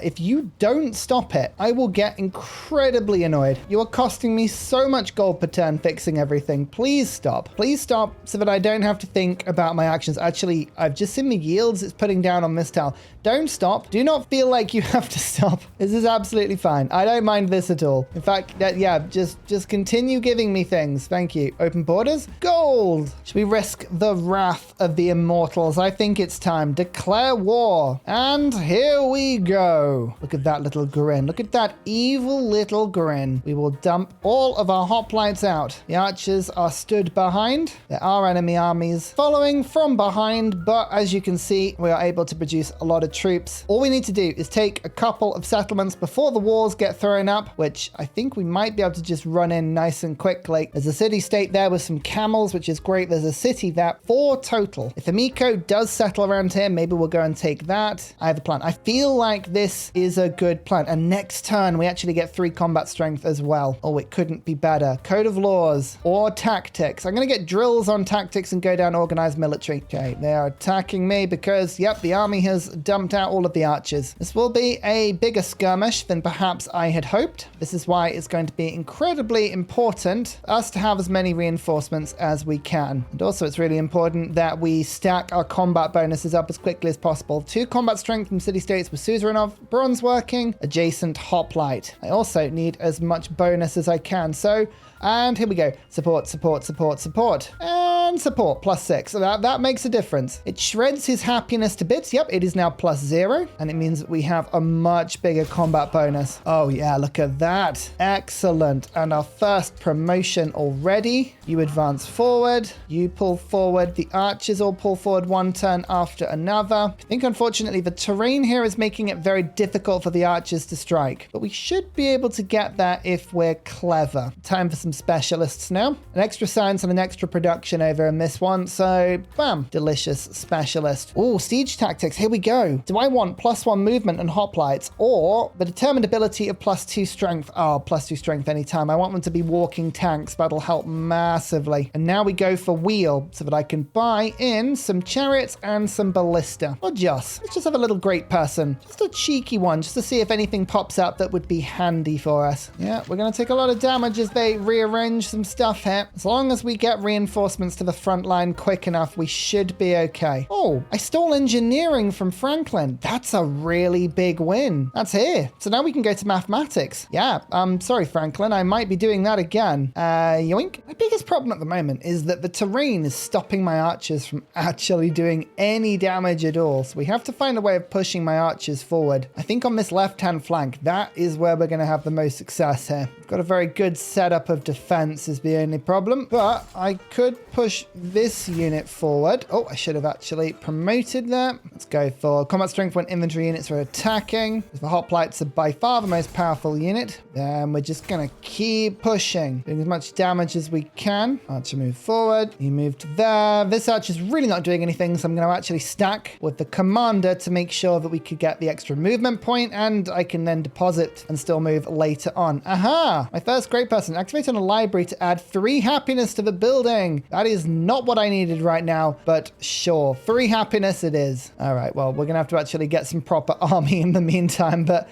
if you don't stop it, I will get incredibly annoyed. You are costing me so much gold per turn fixing everything. Please stop. Please stop so that I don't have to think about my actions. Actually, I've just seen the yields it's putting down on this tile. Don't stop. Do not feel like you have to stop. This is absolutely fine. I don't mind this at all. In fact, yeah, just continue giving me things. Thank you. Open borders? Gold! Should we risk the wrath of the immortals? I think it's time. Declare war. And here we go. Look at that little grin. Look at that evil little grin. We will dump all of our hoplites out. The archers are stood behind. There are enemy armies following from behind, but as you can see, we are able to produce a lot of troops. All we need to do is take a couple of settlements before the walls get thrown up, which I think we might be able to just run in nice and quickly. There's a city-state there with some camels, which is great. There's a city there, 4 total. If Amico does settle around here, maybe we'll go and take that. I have a plan. I feel like this is a good plan. And next turn, we actually get 3 combat strength as well. Oh, it couldn't be better. Code of laws or tactics. I'm going to get drills on tactics and go down organized military. Okay, they are attacking me because, yep, the army has dumped out all of the archers. This will be a bigger skirmish than perhaps I had hoped. This is why it's going to be incredibly important for us to have as many reinforcements as we can. And also it's really important that we stack our combat bonuses up as quickly as possible. 2 combat strength from city-states with Suzerainov, bronze working, adjacent hoplite. I also need as much bonus as I can. So, and here we go. Support, support, support, support. And support, +6. So that makes a difference. It shreds his happiness to bits. Yep, it is now +0. And it means that we have a much bigger combat bonus. Oh yeah, look at that. Excellent. And our first promotion already. You advance forward. You pull forward. The archers all pull forward 1 turn after another. I think unfortunately the terrain here is making it very difficult for the archers to strike. But we should be able to get that if we're clever. Time for some specialists now. An extra science and an extra production over over in this one. So, bam, delicious specialist. Oh, siege tactics. Here we go. Do I want +1 movement and hoplites or the determined ability of +2 strength? Oh, +2 strength anytime. I want them to be walking tanks. That'll help massively. And now we go for wheel so that I can buy in some chariots and some ballista. Or just, let's just have a little great person. Just a cheeky one, just to see if anything pops up that would be handy for us. Yeah, we're going to take a lot of damage as they rearrange some stuff here. As long as we get reinforcements to the front line quick enough, we should be okay. Oh, I stole engineering from Franklin. That's a really big win. That's here. So now we can go to mathematics. Yeah, sorry, Franklin. I might be doing that again. Yoink. My biggest problem at the moment is that the terrain is stopping my archers from actually doing any damage at all. So we have to find a way of pushing my archers forward. I think on this left-hand flank, that is where we're going to have the most success here. We've got a very good setup of defense is the only problem, but I could push this unit forward. Oh, I should have actually promoted that. Let's go for combat strength when infantry units are attacking. The hoplites are by far the most powerful unit. And we're just going to keep pushing, doing as much damage as we can. Archer move forward. You move to there. This archer's really not doing anything, so I'm going to actually stack with the commander to make sure that we could get the extra movement point, and I can then deposit and still move later on. Aha! My first great person. Activate on a library to add 3 happiness to the building. That is not what I needed right now, but sure. 3 happiness it is. All right, well, we're going to have to actually get some proper army in the meantime, but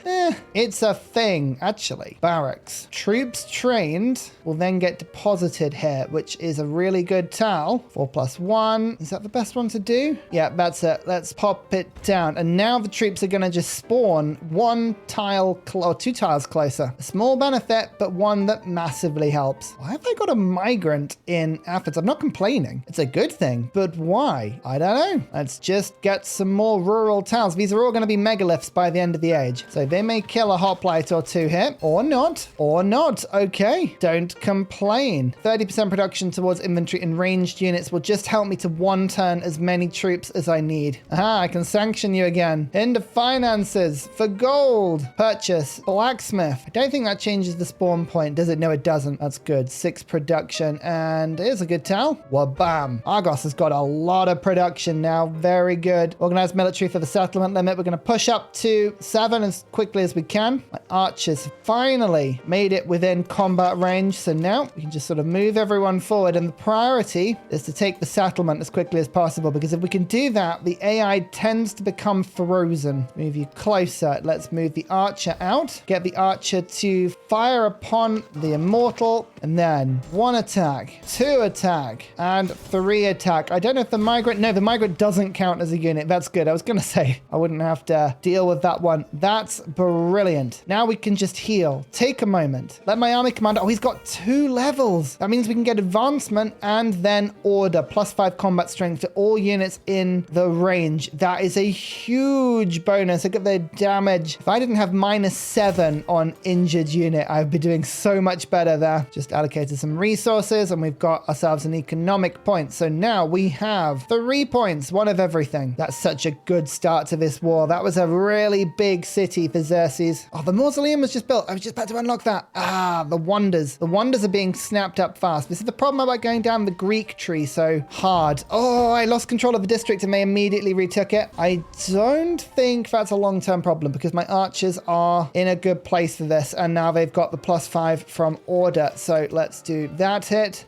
it's a thing, actually. Barracks. Troops trained will then get deposited here, which is a really good tile. 4+1. Is that the best one to do? Yeah, that's it. Let's pop it down. And now the troops are going to just spawn 1 tile or 2 tiles closer. A small benefit, but one that massively helps. Why have they got a migrant in Athens? I'm not complaining. It's a good thing, but why? I don't know. Let's just get some more rural towns. These are all going to be megaliths by the end of the age. So they may kill a hoplite or 2 here, or not, or not. Okay, don't complain. 30% production towards infantry and ranged units will just help me to 1 turn as many troops as I need. Aha, I can sanction you again. Into finances for gold. Purchase blacksmith. I don't think that changes the spawn point, does it? No, it doesn't. That's good. 6 production, and here's a good tell. Wabam. Argos has got a lot of production now. Very good. Organized military for the settlement limit. We're going to push up to 7 as quickly as we can. My archers finally made it within combat range, so now we can just sort of move everyone forward, and the priority is to take the settlement as quickly as possible, because if we can do that, the AI tends to become frozen. Move you closer. Let's move the archer out. Get the archer to fire upon the immortal, and then 1 attack, 2 attack, and 3 attack. I don't know if the migrant... No, the migrant doesn't count as a unit. That's good. I was going to say I wouldn't have to deal with that one. That's brilliant. Now we can just heal. Take a moment. Let my army commander... Oh, he's got 2 levels. That means we can get advancement and then order. +5 combat strength to all units in the range. That is a huge bonus. Look at the damage. If I didn't have -7 on injured unit, I'd be doing so much better there. Just allocated some resources, and we've got ourselves an economic point. So now we have 3 points, 1 of everything. That's such a good start to this war. That was a really big city for Xerxes. Oh, the mausoleum was just built. I was just about to unlock that. Ah, the wonders. The wonders are being snapped up fast. This is the problem about going down the Greek tree so hard. Oh, I lost control of the district and they immediately retook it. I don't think that's a long-term problem, because my archers are in a good place for this, and now they've got the +5 from order. So let's do that hit,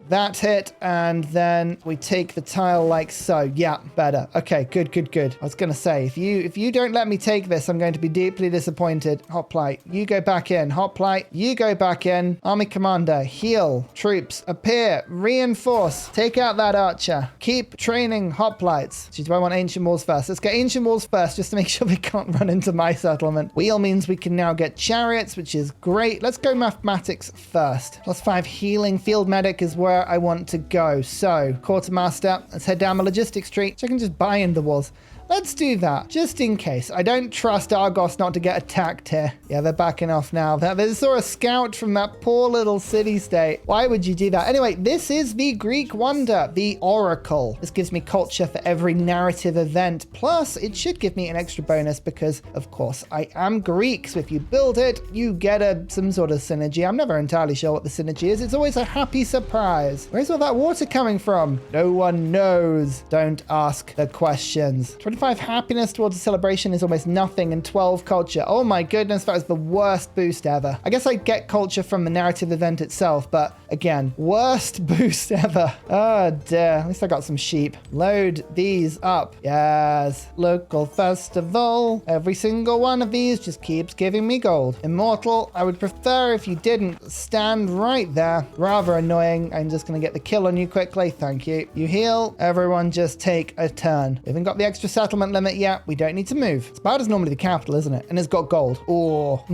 and then we take the tile like so. Yeah, better. Okay, good. I was gonna say, if you don't let me take this, I'm going to be deeply disappointed. Hoplite, you go back in. Hoplite, you go back in. Army commander, heal. Troops, appear. Reinforce. Take out that archer. Keep training hoplites. Do I want ancient walls first? Let's get ancient walls first, just to make sure we can't run into my settlement. Wheel means we can now get chariots, which is great. Let's go mathematics first. +5 healing. Field medic is where I want to go. So, quartermaster, let's head down the logistics tree, so I can just buy in the walls. Let's do that, just in case. I don't trust Argos not to get attacked here. Yeah, they're backing off now. They saw a scout from that poor little city-state. Why would you do that? Anyway, this is the Greek wonder, the Oracle. This gives me culture for every narrative event. Plus, it should give me an extra bonus because, of course, I am Greek. So if you build it, you get some sort of synergy. I'm never entirely sure what the synergy is. It's always a happy surprise. Where's all that water coming from? No one knows. Don't ask the questions. 25 happiness towards a celebration is almost nothing, and 12 culture. Oh my goodness, that is the worst boost ever. I guess I get culture from the narrative event itself, but again, worst boost ever. Oh dear. At least I got some sheep. Load these up. Yes. Local festival. Every single one of these just keeps giving me gold. Immortal, I would prefer if you didn't stand right there. Rather annoying. I'm just going to get the kill on you quickly. Thank you. You heal. Everyone just take a turn. We haven't got the extra settlement limit yet. We don't need to move. Sparta's normally the capital, isn't it? And it's got gold. Oh,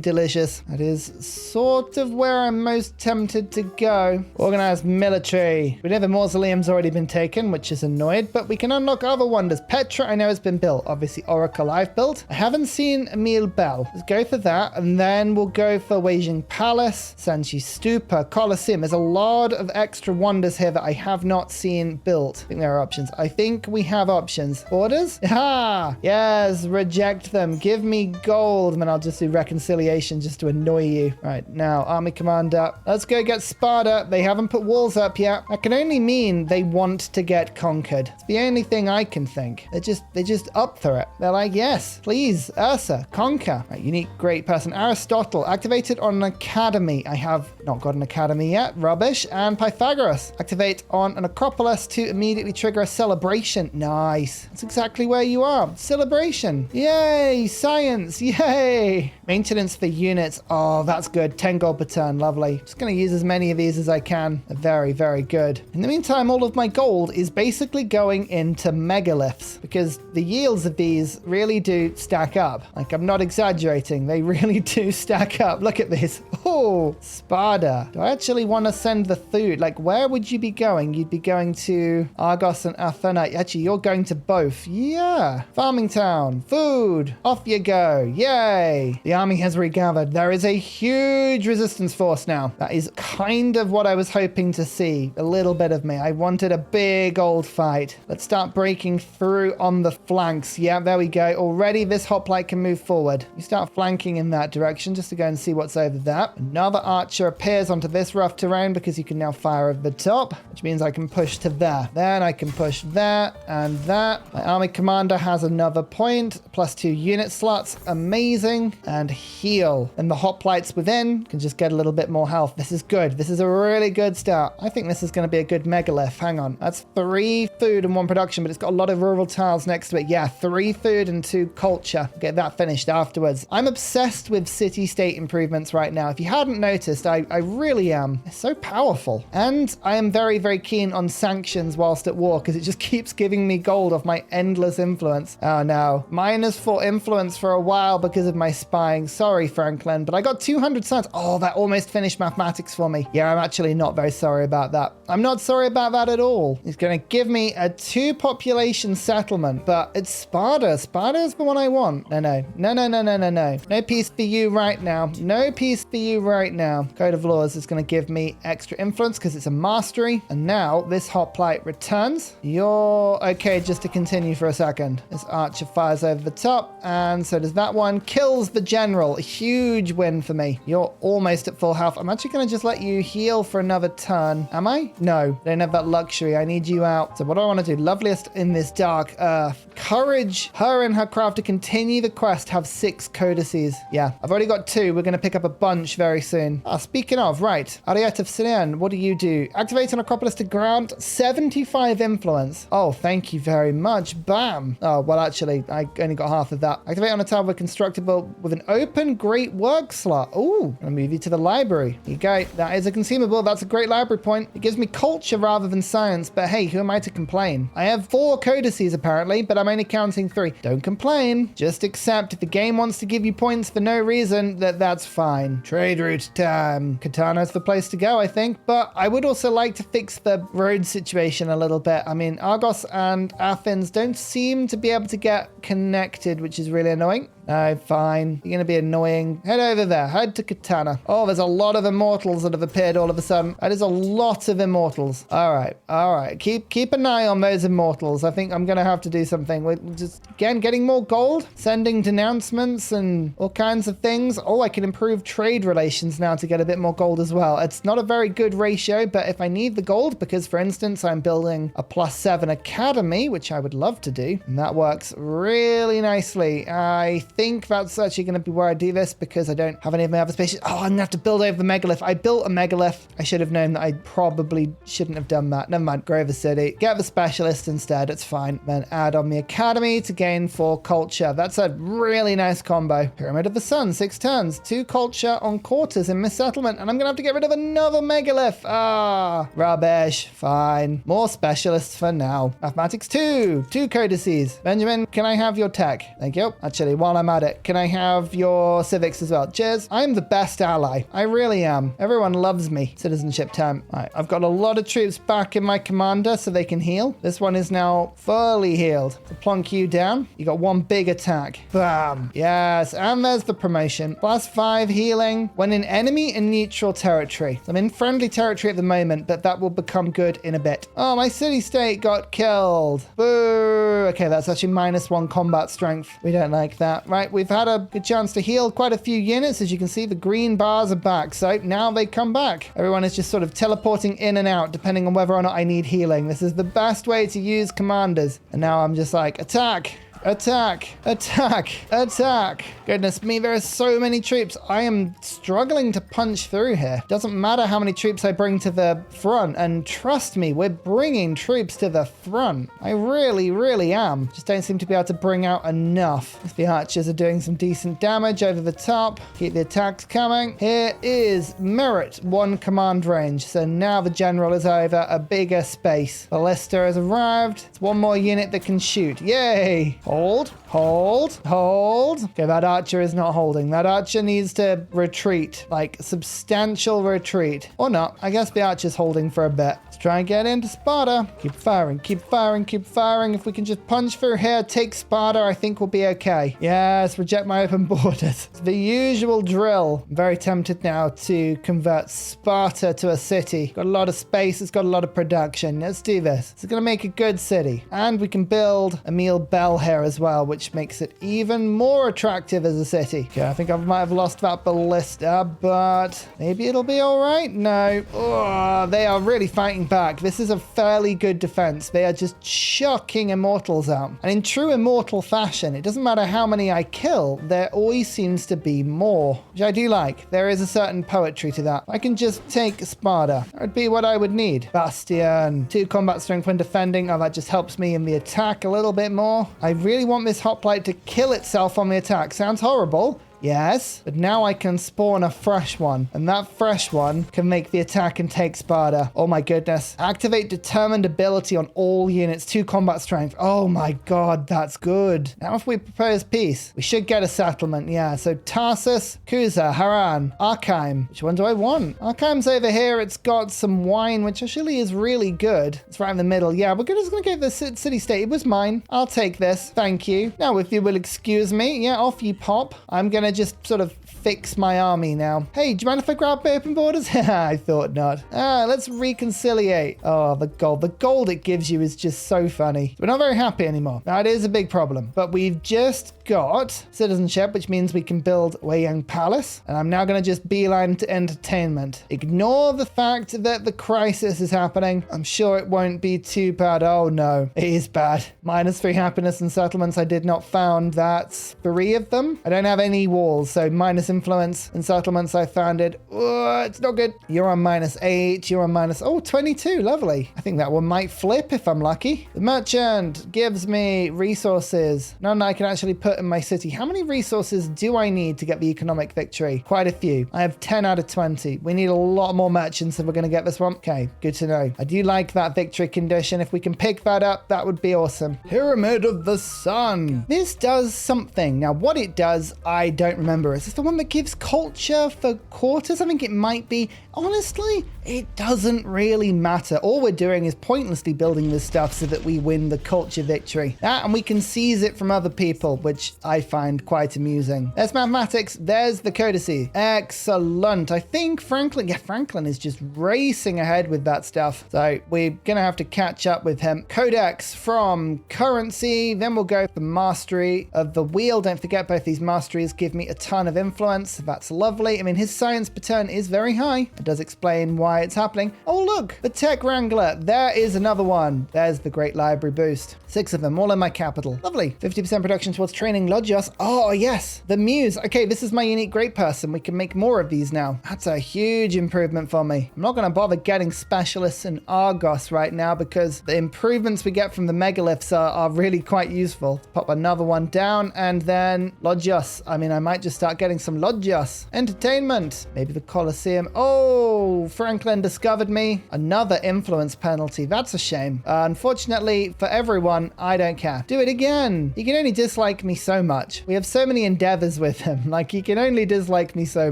delicious. That is sort of where I'm most tempted to go. Organized military. We know the mausoleum's already been taken, which is annoyed, but we can unlock other wonders. Petra, I know, has been built. Obviously, Oracle I've built. I haven't seen Emil Bell. Let's go for that, and then we'll go for Weijing Palace, Sanchi Stupa, Colosseum. There's a lot of extra wonders here that I have not seen built. I think there are options. I think we have options. Orders? Ah, yes, reject them. Give me gold, and I'll just do reconciliation just to annoy you. Right, now, army commander. Let's go get Sparta. They haven't put walls up yet. That can only mean they want to get conquered. It's the only thing I can think. They're just up for it. They're like, yes, please, Ursa, conquer. Right, unique, great person. Aristotle, activated on an academy. I have not got an academy yet. Rubbish. And Pythagoras, activate on an Acropolis to immediately trigger a celebration. Nice. That's exactly where you are. Celebration. Yay. Science. Yay. Maintenance for units. Oh, that's good. 10 gold per turn. Lovely. Just going to use as many of these as I can. They're very, very good. In the meantime, all of my gold is basically going into megaliths because the yields of these really do stack up. Like, I'm not exaggerating. They really do stack up. Look at this. Oh, Sparta. Do I actually want to send the food? Like, where would you be going? You'd be going to Argos and Athena. Actually, you're going to both. Yeah. Farming town. Food. Off you go. Yay. The army has regathered. There is a huge resistance force now. That is kind of what I was hoping to see. A little bit of me. I wanted a big old fight. Let's start breaking through on the flanks. Yeah, there we go. Already this hoplite can move forward. You start flanking in that direction just to go and see what's over there. Another archer appears onto this rough terrain because you can now fire over the top, which means I can push to there. Then I can push there and that. My army commander has another point, +2 unit slots. Amazing. And heal. And the hoplites within can just get a little bit more health. This is good. This is a really good start. I think this is going to be a good megalith. Hang on. That's 3 food and 1 production, but it's got a lot of rural tiles next to it. Yeah, 3 food and 2 culture. Get that finished afterwards. I'm obsessed with city-state improvements right now. If you hadn't noticed, I really am. It's so powerful. And I am very, very keen on sanctions whilst at war because it just keeps giving me gold off my endless influence. Oh no. -4 influence for a while because of my spying. Sorry, Franklin, but I got 200 science. Oh, that almost finished mathematics for me. Yeah, I'm actually not very sorry about that. I'm not sorry about that at all. It's going to give me a 2 population settlement, but it's Sparta. Sparta is the one I want. No. No peace for you right now. No peace for you right now. Code of laws is going to give me extra influence because it's a mastery. And now this hoplite returns. You're okay just to continue for a second. This archer fires over the top, and so does that one. Kills the general. A huge win for me. You're almost at full health. I'm actually going to just let you heal for another turn. Am I? No. Don't have that luxury. I need you out. So what do I want to do? Loveliest in this dark earth. Courage her and her craft to continue the quest. Have 6 codices. Yeah, I've already got 2. We're going to pick up a bunch very soon. Speaking of, right. Ariat of Syrian, what do you do? Activate an Acropolis to grant 75 influence. Oh, thank you very much. Bam. Oh, well, actually, I only got half of that. Activate on a tower constructible with an open great work slot. Ooh, I'm going to move you to the library. Here you go. That is a consumable. That's a great library point. It gives me culture rather than science, but hey, who am I to complain? I have 4 codices apparently, but I'm only counting 3. Don't complain. Just accept if the game wants to give you points for no reason, that's fine. Trade route time. Katana's the place to go, I think, but I would also like to fix the road situation a little bit. I mean, Argos and Athens coffins don't seem to be able to get connected, which is really annoying. No, fine. You're going to be annoying. Head over there. Head to Katana. Oh, there's a lot of immortals that have appeared all of a sudden. That is a lot of immortals. All right. All right. Keep an eye on those immortals. I think I'm going to have to do something. We're just, again, getting more gold, sending denouncements and all kinds of things. Oh, I can improve trade relations now to get a bit more gold as well. It's not a very good ratio, but if I need the gold, because for instance, I'm building a +7 academy, which I would love to do, and that works really nicely. I think that's actually going to be where I do this because I don't have any of my other spaces. Oh, I'm going to have to build over the megalith. I built a megalith. I should have known that I probably shouldn't have done that. Never mind. Grow the city. Get the specialist instead. It's fine. Then add on the academy to gain 4 culture. That's a really nice combo. Pyramid of the Sun, 6 turns. 2 culture on quarters in this settlement. And I'm going to have to get rid of another megalith. Ah, rubbish. Fine. More specialists for now. Mathematics 2. 2 codices. Benjamin, can I have your tech? Thank you. Actually, while I'm at it, can I have your civics as well? Cheers. I'm the best ally. I really am. Everyone loves me. Citizenship term. All right, I've got a lot of troops back in my commander so they can heal. This one is now fully healed. To plonk you down, you got 1 big attack. Bam. Yes, and there's the promotion. +5 healing when in enemy and neutral territory. So I'm in friendly territory at the moment, but that will become good in a bit. Oh, my city-state got killed. Boo. Okay, that's actually -1 combat strength. We don't like that. Right, we've had a good chance to heal quite a few units. As you can see, the green bars are back. So now they come back. Everyone is just sort of teleporting in and out, depending on whether or not I need healing. This is the best way to use commanders. And now I'm just like, attack. Attack! Attack! Attack! Goodness me, there are so many troops. I am struggling to punch through here. Doesn't matter how many troops I bring to the front. And trust me, we're bringing troops to the front. I really, really am. Just don't seem to be able to bring out enough. The archers are doing some decent damage over the top. Keep the attacks coming. Here is Merit, 1 command range. So now the general is over a bigger space. Ballista has arrived. It's 1 more unit that can shoot. Yay! Hold, hold, hold. Okay, that archer is not holding. That archer needs to retreat, like substantial retreat. Or not. I guess the archer's holding for a bit. Let's try and get into Sparta. Keep firing, keep firing, keep firing. If we can just punch through here, take Sparta, I think we'll be okay. Yes, reject my open borders. It's the usual drill. I'm very tempted now to convert Sparta to a city. Got a lot of space. It's got a lot of production. Let's do this. It's going to make a good city. And we can build Emil Bell here as well, which makes it even more attractive as a city. Okay, I think I might have lost that ballista, but maybe it'll be all right. No. Oh, they are really fighting back. This is a fairly good defense. They are just chucking immortals out. And in true immortal fashion, it doesn't matter how many I kill, there always seems to be more, which I do like. There is a certain poetry to that. I can just take Sparta. That would be what I would need. Bastion. 2 combat strength when defending. Oh, that just helps me in the attack a little bit more. I really want this hoplite to kill itself on the attack. Sounds horrible. Yes, but now I can spawn a fresh one, and that fresh one can make the attack and take Sparta. Oh my goodness. Activate determined ability on all units, 2 combat strength. Oh my god, that's good. Now if we propose peace, we should get a settlement. Yeah, so Tarsus, Huzzah, Haran, Archheim. Which one do I want? Archheim's over here. It's got some wine, which actually is really good. It's right in the middle. Yeah, we're just gonna get the city-state. It was mine. I'll take this. Thank you. Now, if you will excuse me, yeah, off you pop. I'm gonna just sort of fix my army now. Hey, do you mind if I grab open borders? I thought not. Let's reconciliate. Oh, the gold. The gold it gives you is just so funny. We're not very happy anymore. That is a big problem. But we've just got citizenship, which means we can build Wei Yang Palace. And I'm now going to just beeline to entertainment. Ignore the fact that the crisis is happening. I'm sure it won't be too bad. Oh no, it is bad. -3 happiness and settlements. I did not found. That's 3 of them. I don't have any walls, so minus influence and settlements. I found it. Oh, it's not good. You're on -8. You're on -22. Lovely. I think that one might flip if I'm lucky. The merchant gives me resources. None I can actually put in my city. How many resources do I need to get the economic victory? Quite a few. I have 10 out of 20. We need a lot more merchants if we're going to get this one. Okay, good to know. I do like that victory condition. If we can pick that up, that would be awesome. Pyramid of the Sun. This does something. Now, what it does, I don't don't remember. Is this the one that gives culture for quarters? I think it might be. Honestly, it doesn't really matter. All we're doing is pointlessly building this stuff so that we win the culture victory. And we can seize it from other people, which I find quite amusing. There's mathematics. There's the codices. Excellent. I think Franklin is just racing ahead with that stuff. So we're going to have to catch up with him. Codex from currency. Then we'll go for mastery of the wheel. Don't forget, both these masteries give me a ton of influence. That's lovely. I mean, his science per turn is very high. It does explain why it's happening. Oh, look, the tech wrangler. There is another one. There's the great library boost. 6 of them, all in my capital. Lovely. 50% production towards training Lodgios. Oh, yes. The muse. Okay, this is my unique great person. We can make more of these now. That's a huge improvement for me. I'm not going to bother getting specialists in Argos right now because the improvements we get from the megaliths are really quite useful. Pop another one down and then Lodgios. I mean, I might just start getting some Lodgios. Entertainment. Maybe the Colosseum. Oh, Franklin discovered me. Another influence penalty. That's a shame. Unfortunately for everyone, I don't care. Do it again. He can only dislike me so much. We have so many endeavors with him. Like, he can only dislike me so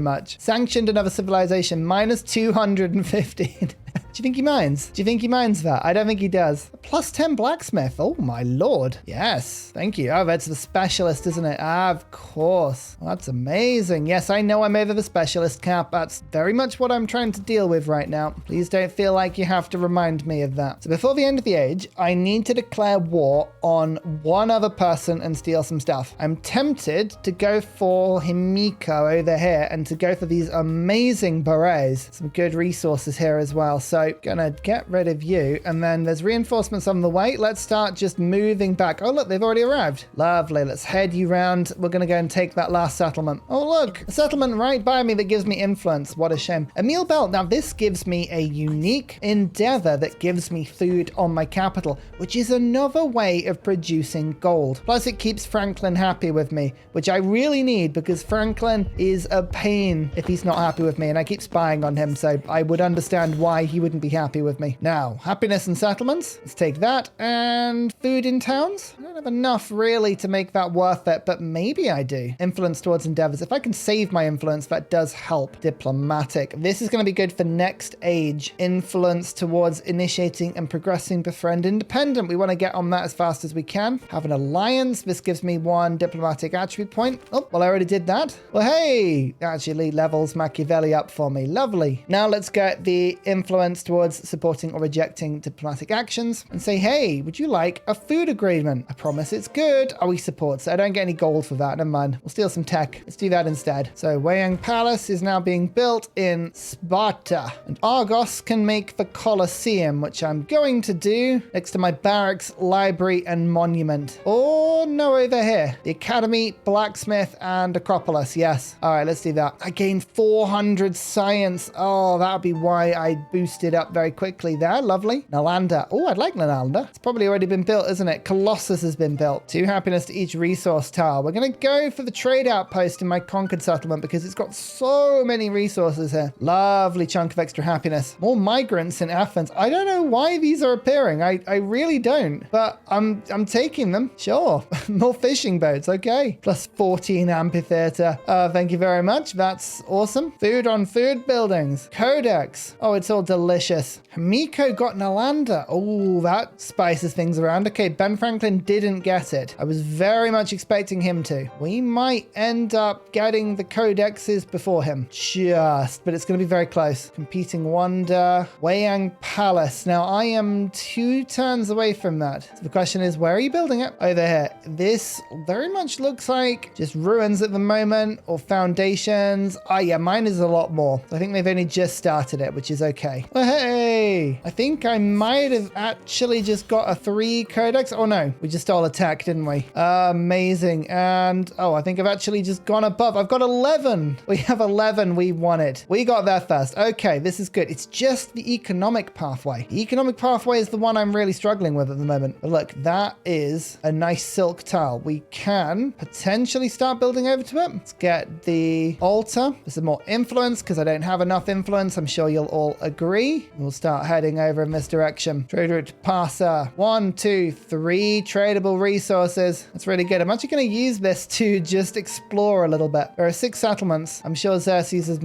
much. Sanctioned another civilization. Minus 215. Do you think he minds? Do you think he minds that? I don't think he does. Plus 10 blacksmith. Oh my lord. Yes. Thank you. Oh, that's the specialist, isn't it? Ah, of course. Well, that's amazing. Yes, I know I'm over the specialist cap. That's very much what I'm trying to deal with right now. Please don't feel like you have to remind me of that. So before the end of the age, I need to declare war on one other person and steal some stuff. I'm tempted to go for Himiko over here and to go for these amazing berets. Some good resources here as well. So gonna get rid of you, and then there's reinforcements on the way. Let's start just moving back. Oh look, they've already arrived. Lovely. Let's head you round. We're gonna go and take that last settlement. Oh look, a settlement right by me that gives me influence. What a shame. A meal belt. Now this gives me a unique endeavor that gives me food on my capital, which is another way of producing gold. Plus it keeps Franklin happy with me, which I really need because Franklin is a pain if he's not happy with me, and I keep spying on him, so I would understand why he wouldn't be happy with me. Now, happiness and settlements. Let's take that. And food in towns. I don't have enough really to make that worth it, but maybe I do. Influence towards endeavors. If I can save my influence, that does help. Diplomatic. This is going to be good for next age. Influence towards initiating and progressing befriend independent. We want to get on that as fast as we can. Have an alliance. This gives me 1 diplomatic attribute point. Oh, well, I already did that. Well, hey, actually levels Machiavelli up for me. Lovely. Now let's get the influence towards supporting or rejecting diplomatic actions and say, hey, would you like a food agreement? I promise it's good. Oh, he supports. I don't get any gold for that. Never mind. We'll steal some tech. Let's do that instead. So Weyang Palace is now being built in Sparta, and Argos can make the Colosseum, which I'm going to do next to my barracks, library, and monument. Oh no, over here. The Academy, Blacksmith, and Acropolis. Yes. All right, let's do that. I gained 400 science. Oh, that would be why I boosted up very quickly there. Lovely. Nalanda. Oh, I'd like Nalanda. It's probably already been built, isn't it? Colossus has been built. 2 happiness to each resource tile. We're going to go for the trade outpost in my conquered settlement because it's got so many resources here. Lovely chunk of extra happiness. More migrants in Athens. I don't know why these are appearing. I really don't, but I'm taking them. Sure. More fishing boats. Okay. Plus 14 amphitheater. Thank you very much. That's awesome. Food on food buildings. Codex. Oh, it's all delicious. Miko got Nalanda. Oh, that spices things around. Okay, Ben Franklin didn't get it. I was very much expecting him to. We might end up getting the codexes before him. Just, but it's going to be very close. Competing Wonder. Weyang Palace. Now, I am 2 turns away from that. So the question is, where are you building it? Over here. This very much looks like just ruins at the moment or foundations. Oh, yeah, mine is a lot more. I think they've only just started it, which is okay. Oh, hey, I think I might have actually just got a 3 codex. Oh no, we just stole a tech, didn't we? Amazing. And oh, I think I've actually just gone above. I've got 11. We have 11. We won it. We got there first. Okay, this is good. It's just the economic pathway. The economic pathway is the one I'm really struggling with at the moment. But look, that is a nice silk tile. We can potentially start building over to it. Let's get the altar. There's some more influence because I don't have enough influence. I'm sure you'll all agree. 3. We'll start heading over in this direction. Trade route passer. 1, 2, 3 tradable resources. That's really good. I'm actually going to use this to just explore a little bit. There are 6 settlements. I'm sure Xerxes has,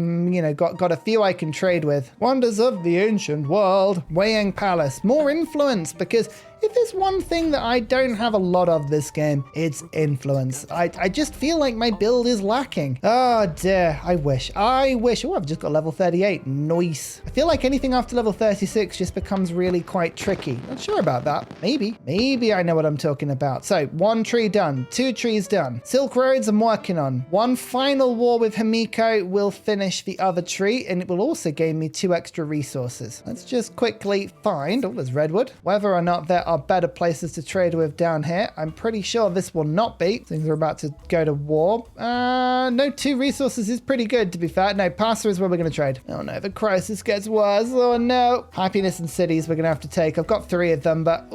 got a few I can trade with. Wonders of the ancient world. Weighing Palace. More influence, because if there's one thing that I don't have a lot of this game, it's influence. I just feel like my build is lacking. Oh dear, I wish. Oh, I've just got level 38. Nice. I feel like anything after level 36 just becomes really quite tricky. Not sure about that. Maybe I know what I'm talking about. So 1 tree done, 2 trees done. Silk Roads I'm working on. 1 final war with Himiko will finish the other tree, and it will also gain me 2 extra resources. Let's just quickly find, oh, there's redwood. Whether or not there are better places to trade with down here. I'm pretty sure this will not be. Things are about to go to war. No, 2 resources is pretty good, to be fair. No, Passer is where we're going to trade. Oh no, the crisis gets worse. Oh no. Happiness and cities we're going to have to take. I've got 3 of them, but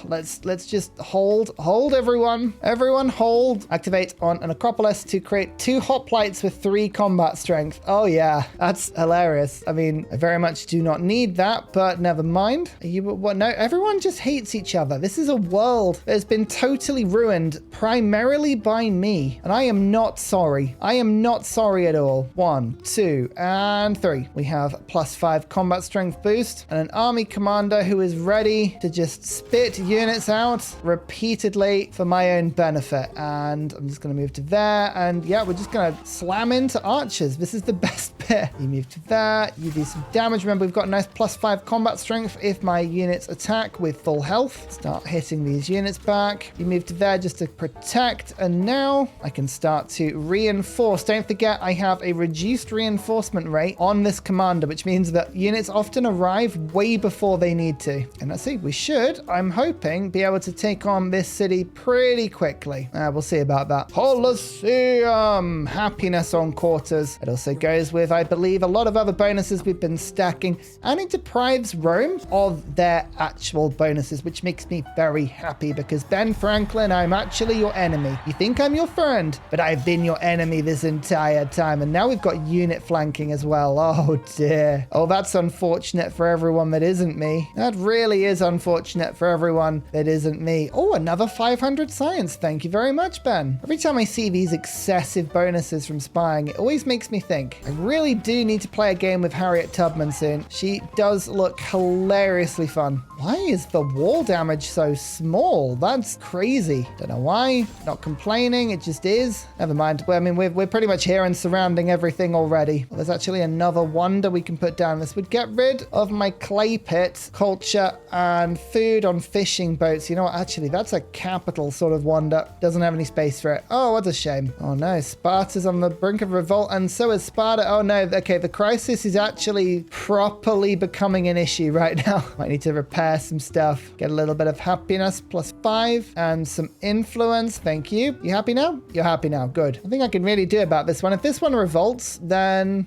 let's just hold everyone. Everyone hold. Activate on an Acropolis to create 2 hoplites with 3 combat strength. Oh yeah, that's hilarious. I mean, I very much do not need that, but never mind. No, everyone just hates each other. This is a world that has been totally ruined primarily by me, and I am not sorry. I am not sorry at all. 1, 2, and 3. We have +5 combat strength boost and an army commander who is ready to just spit units out repeatedly for my own benefit. And I'm just going to move to there, and yeah, we're just going to slam into archers. This is the best bit. You move to there, you do some damage. Remember, we've got a nice +5 combat strength if my units attack with full health. Start hitting these units back. You move to there just to protect, and now I can start to reinforce. Don't forget, I have a reduced reinforcement rate on this commander, which means that units often arrive way before they need to. And let's see, we should, I'm hoping, be able to take on this city pretty quickly. We'll see about that. Colosseum! Happiness on quarters. It also goes with, I believe, a lot of other bonuses we've been stacking, and it deprives Rome of their actual bonuses, which makes me very happy, because Ben Franklin, I'm actually your enemy. You think I'm your friend, but I've been your enemy this entire time. And now we've got unit flanking as well. Oh dear. Oh, that's unfortunate for everyone that isn't me. That really is unfortunate for everyone that isn't me. Oh, another 500 science. Thank you very much, Ben. Every time I see these excessive bonuses from spying, it always makes me think, I really do need to play a game with Harriet Tubman soon. She does look hilariously fun. Why is the wall damage so small? That's crazy. Don't know why. Not complaining. It just is. Never mind. Well, I mean, we're pretty much here and surrounding everything already. Well, there's actually another wonder we can put down. This would get rid of my clay pit, culture, and food on fishing boats. You know what? Actually, that's a capital sort of wonder. Doesn't have any space for it. Oh, what a shame. Oh no, Sparta's on the brink of revolt, and so is Sparta. Oh no. Okay, the crisis is actually properly becoming an issue right now. Might need to repair some stuff. Get a little bit of happiness, +5, and some influence. Thank you. You happy now? You're happy now. Good. I think I can really do about this one. If this one revolts, then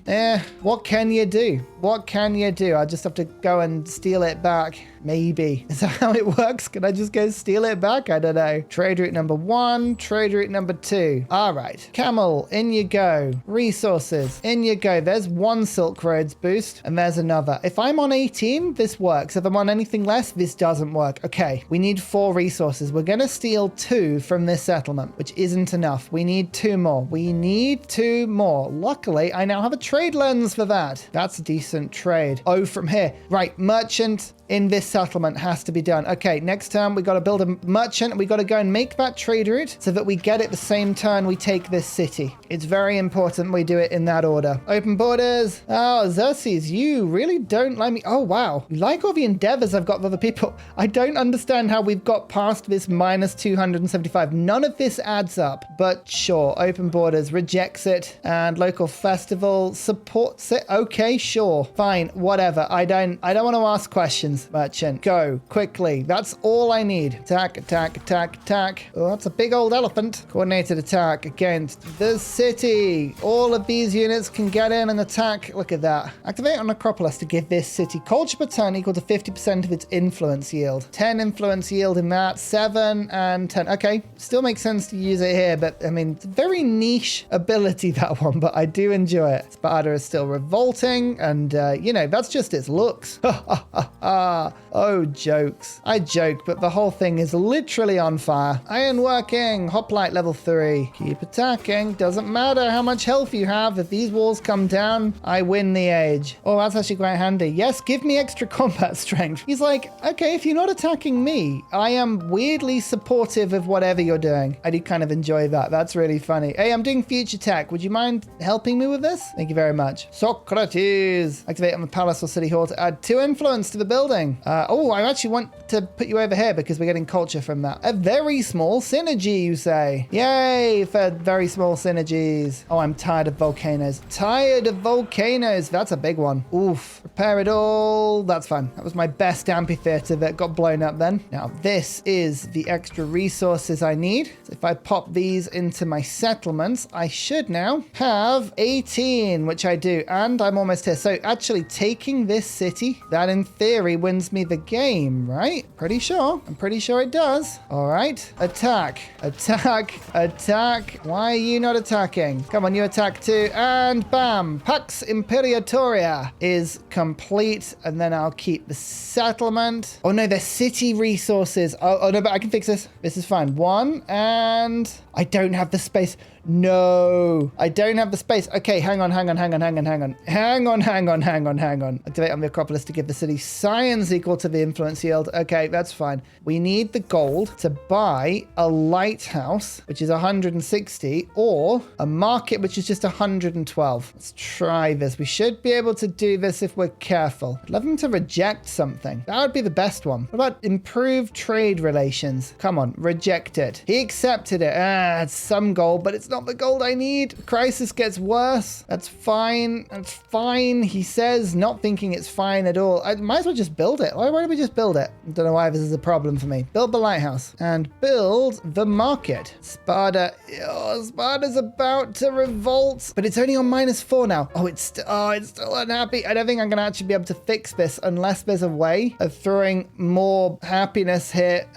what can you do? What can you do? I just have to go and steal it back. Maybe. Is that how it works? Can I just go steal it back? I don't know. Trade route number 1, trade route number 2. All right. Camel, in you go. Resources, in you go. There's 1 Silk Roads boost, and there's another. If I'm on 18, this works. If I'm on anything less, this doesn't work. Okay, we need 4 resources. We're going to steal 2 from this settlement, which isn't enough. We need 2 more. We need 2 more. Luckily, I now have a trade lens for that. That's a decent trade. Oh, from here. Right, merchant in this settlement has to be done. Okay, next turn we got to build a merchant. We got to go and make that trade route so that we get it the same turn we take this city. It's very important we do it in that order. Open borders. Oh, Xerxes, you really don't like me. Oh, wow. You like all the endeavors I've got with other people. I don't understand how we've got past this -275. None of this adds up, but sure. Open borders rejects it, and local festival supports it. Okay, sure. Fine, whatever. I don't want to ask questions. civilians. Merchant, go quickly. That's all I need. Attack, attack, attack, attack. Oh, that's a big old elephant. Coordinated attack against the city. All of these units can get in and attack. Look at that. Activate on Acropolis to give this city culture per turn equal to 50% of its influence yield. 10 influence yield in that. 7 and 10. Okay, still makes sense to use it here, but I mean, it's a very niche ability, that one, but I do enjoy it. Sparta is still revolting, and you know, that's just its looks. Oh, jokes. I joke, but the whole thing is literally on fire. Iron working, hoplite level 3. Keep attacking. Doesn't matter how much health you have. If these walls come down, I win the age. Oh, that's actually quite handy. Yes, give me extra combat strength. He's like, okay, if you're not attacking me, I am weirdly supportive of whatever you're doing. I do kind of enjoy that. That's really funny. Hey, I'm doing future tech. Would you mind helping me with this? Thank you very much. Socrates. Activate on the palace or city hall to add 2 influence to the building. Oh, I actually want to put you over here because we're getting culture from that. A very small synergy, you say? Yay for very small synergies. Oh, I'm tired of volcanoes. Tired of volcanoes. That's a big one. Oof. Repair it all. That's fine. That was my best amphitheater that got blown up then. Now, this is the extra resources I need. So if I pop these into my settlements, I should now have 18, which I do. And I'm almost here. So actually taking this city, that in theory wins me the game, right? Pretty sure. I'm pretty sure it does. All right. Attack. Attack. Attack. Why are you not attacking? Come on, you attack too. And bam. Pax Imperiatoria is complete. And then I'll keep the settlement. Oh no, the city resources. Oh no, but I can fix this. This is fine. 1 and I don't have the space. No, I don't have the space. Okay, hang on. Activate on the Acropolis to give the city science equal to the influence yield. Okay, that's fine. We need the gold to buy a lighthouse, which is 160, or a market, which is just 112. Let's try this. We should be able to do this if we're careful. I'd love him to reject something. That would be the best one. What about improved trade relations? Come on, reject it. He accepted it. It's some gold, but it's not the gold I need. Crisis gets worse. That's fine. That's fine. He says, not thinking it's fine at all. I might as well just build it. Why don't we just build it? I don't know why this is a problem for me. Build the lighthouse and build the market. Sparta. Oh, Sparta's about to revolt, but it's only on -4 now. Oh, it's still unhappy. I don't think I'm going to actually be able to fix this unless there's a way of throwing more happiness here.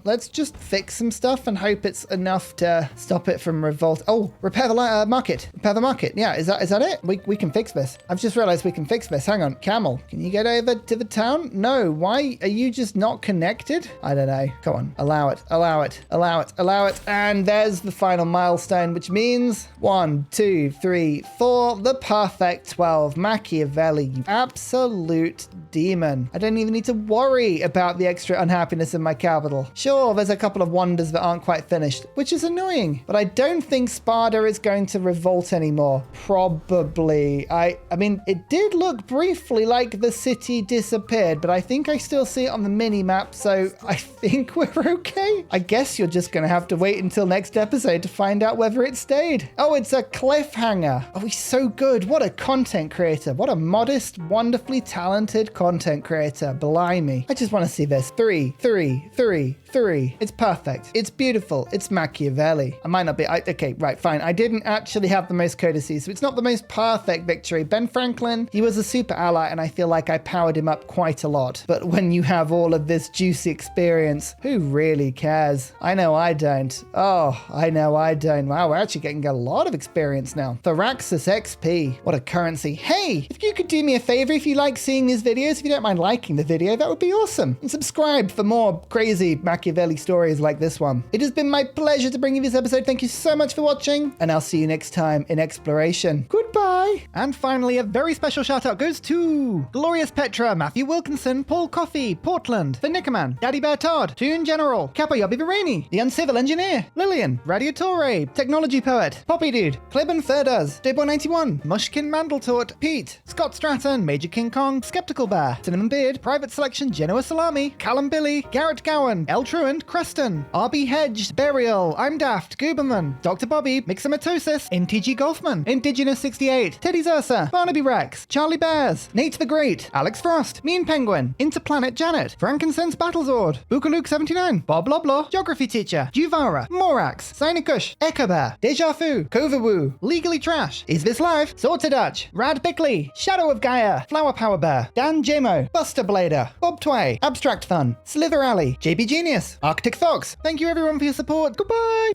Let's just fix some stuff and hope it's enough to stop it from revolt. Oh, repair the market. Repair the market. Yeah, is that it? We can fix this. I've just realized we can fix this. Hang on. Camel, can you get over to the town? No. Why are you just not connected? I don't know. Come on. Allow it. Allow it. Allow it. Allow it. And there's the final milestone, which means 1, 2, 3, 4. The perfect 12. Machiavelli, you absolute demon. I don't even need to worry about the extra unhappiness in my capital. Sure, there's a couple of wonders that aren't quite finished, which is annoying, but I don't think Sparta is going to revolt anymore. Probably. I mean, it did look briefly like the city disappeared, but I think I still see it on the mini map, so I think we're okay. I guess you're just going to have to wait until next episode to find out whether it stayed. Oh, it's a cliffhanger. Oh, he's so good. What a content creator. What a modest, wonderfully talented content creator. Blimey. I just want to see this. 3, 3, 3, 3. It's perfect. It's beautiful. It's Machiavelli. I might not be. Okay, right, fine. I didn't actually have the most codices, so it's not the most perfect victory. Ben Franklin, he was a super ally, and I feel like I powered him up quite a lot. But when you have all of this juicy experience, who really cares? I know I don't. Oh, I know I don't. Wow, we're actually getting a lot of experience now. Thraxus XP. What a currency. Hey, if you could do me a favor, if you like seeing these videos, if you don't mind liking the video, that would be awesome. And subscribe for more crazy Machiavelli stories like this one. It has been my pleasure to bring you this episode. Thank you so much for watching, and I'll see you next time in exploration. Goodbye. And finally, a very special shout out goes to Glorious Petra, Matthew Wilkinson, Paul Coffey, Portland, The Nickerman, Daddy Bear Todd, Toon General, Capo Yobby Virani, The Uncivil Engineer, Lillian, Radiatore, Technology Poet, Poppy Dude, Clibben Ferdaz, Dayboy91, Mushkin Mandletort, Pete, Scott Stratton, Major King Kong, Skeptical Bear, Cinnamon Beard, Private Selection, Genoa Salami, Callum Billy, Garrett Gowan, El Truant, Creston, RB Hedge, Burial, I'm Daft, Gooberman, Dr. Bobby, Mixomatosis, NTG Golfman, Indigenous 68 88, Teddy's Ursa, Barnaby Rex, Charlie Bears, Nate the Great, Alex Frost, Mean Penguin, Interplanet Janet, Frankincense Battlezord, Bookaluke 79, Bob Loblaw, Geography Teacher, Juvara, Morax, Sinikush, Echobear, Deja Fu, Kovawoo, Legally Trash, Is This Live, Sorted Dutch, Rad Bickley, Shadow of Gaia, Flower Power Bear, Dan Jamo, Buster Blader, Bob Tway, Abstract Fun, Slither Alley, JB Genius, Arctic Fox. Thank you everyone for your support. Goodbye!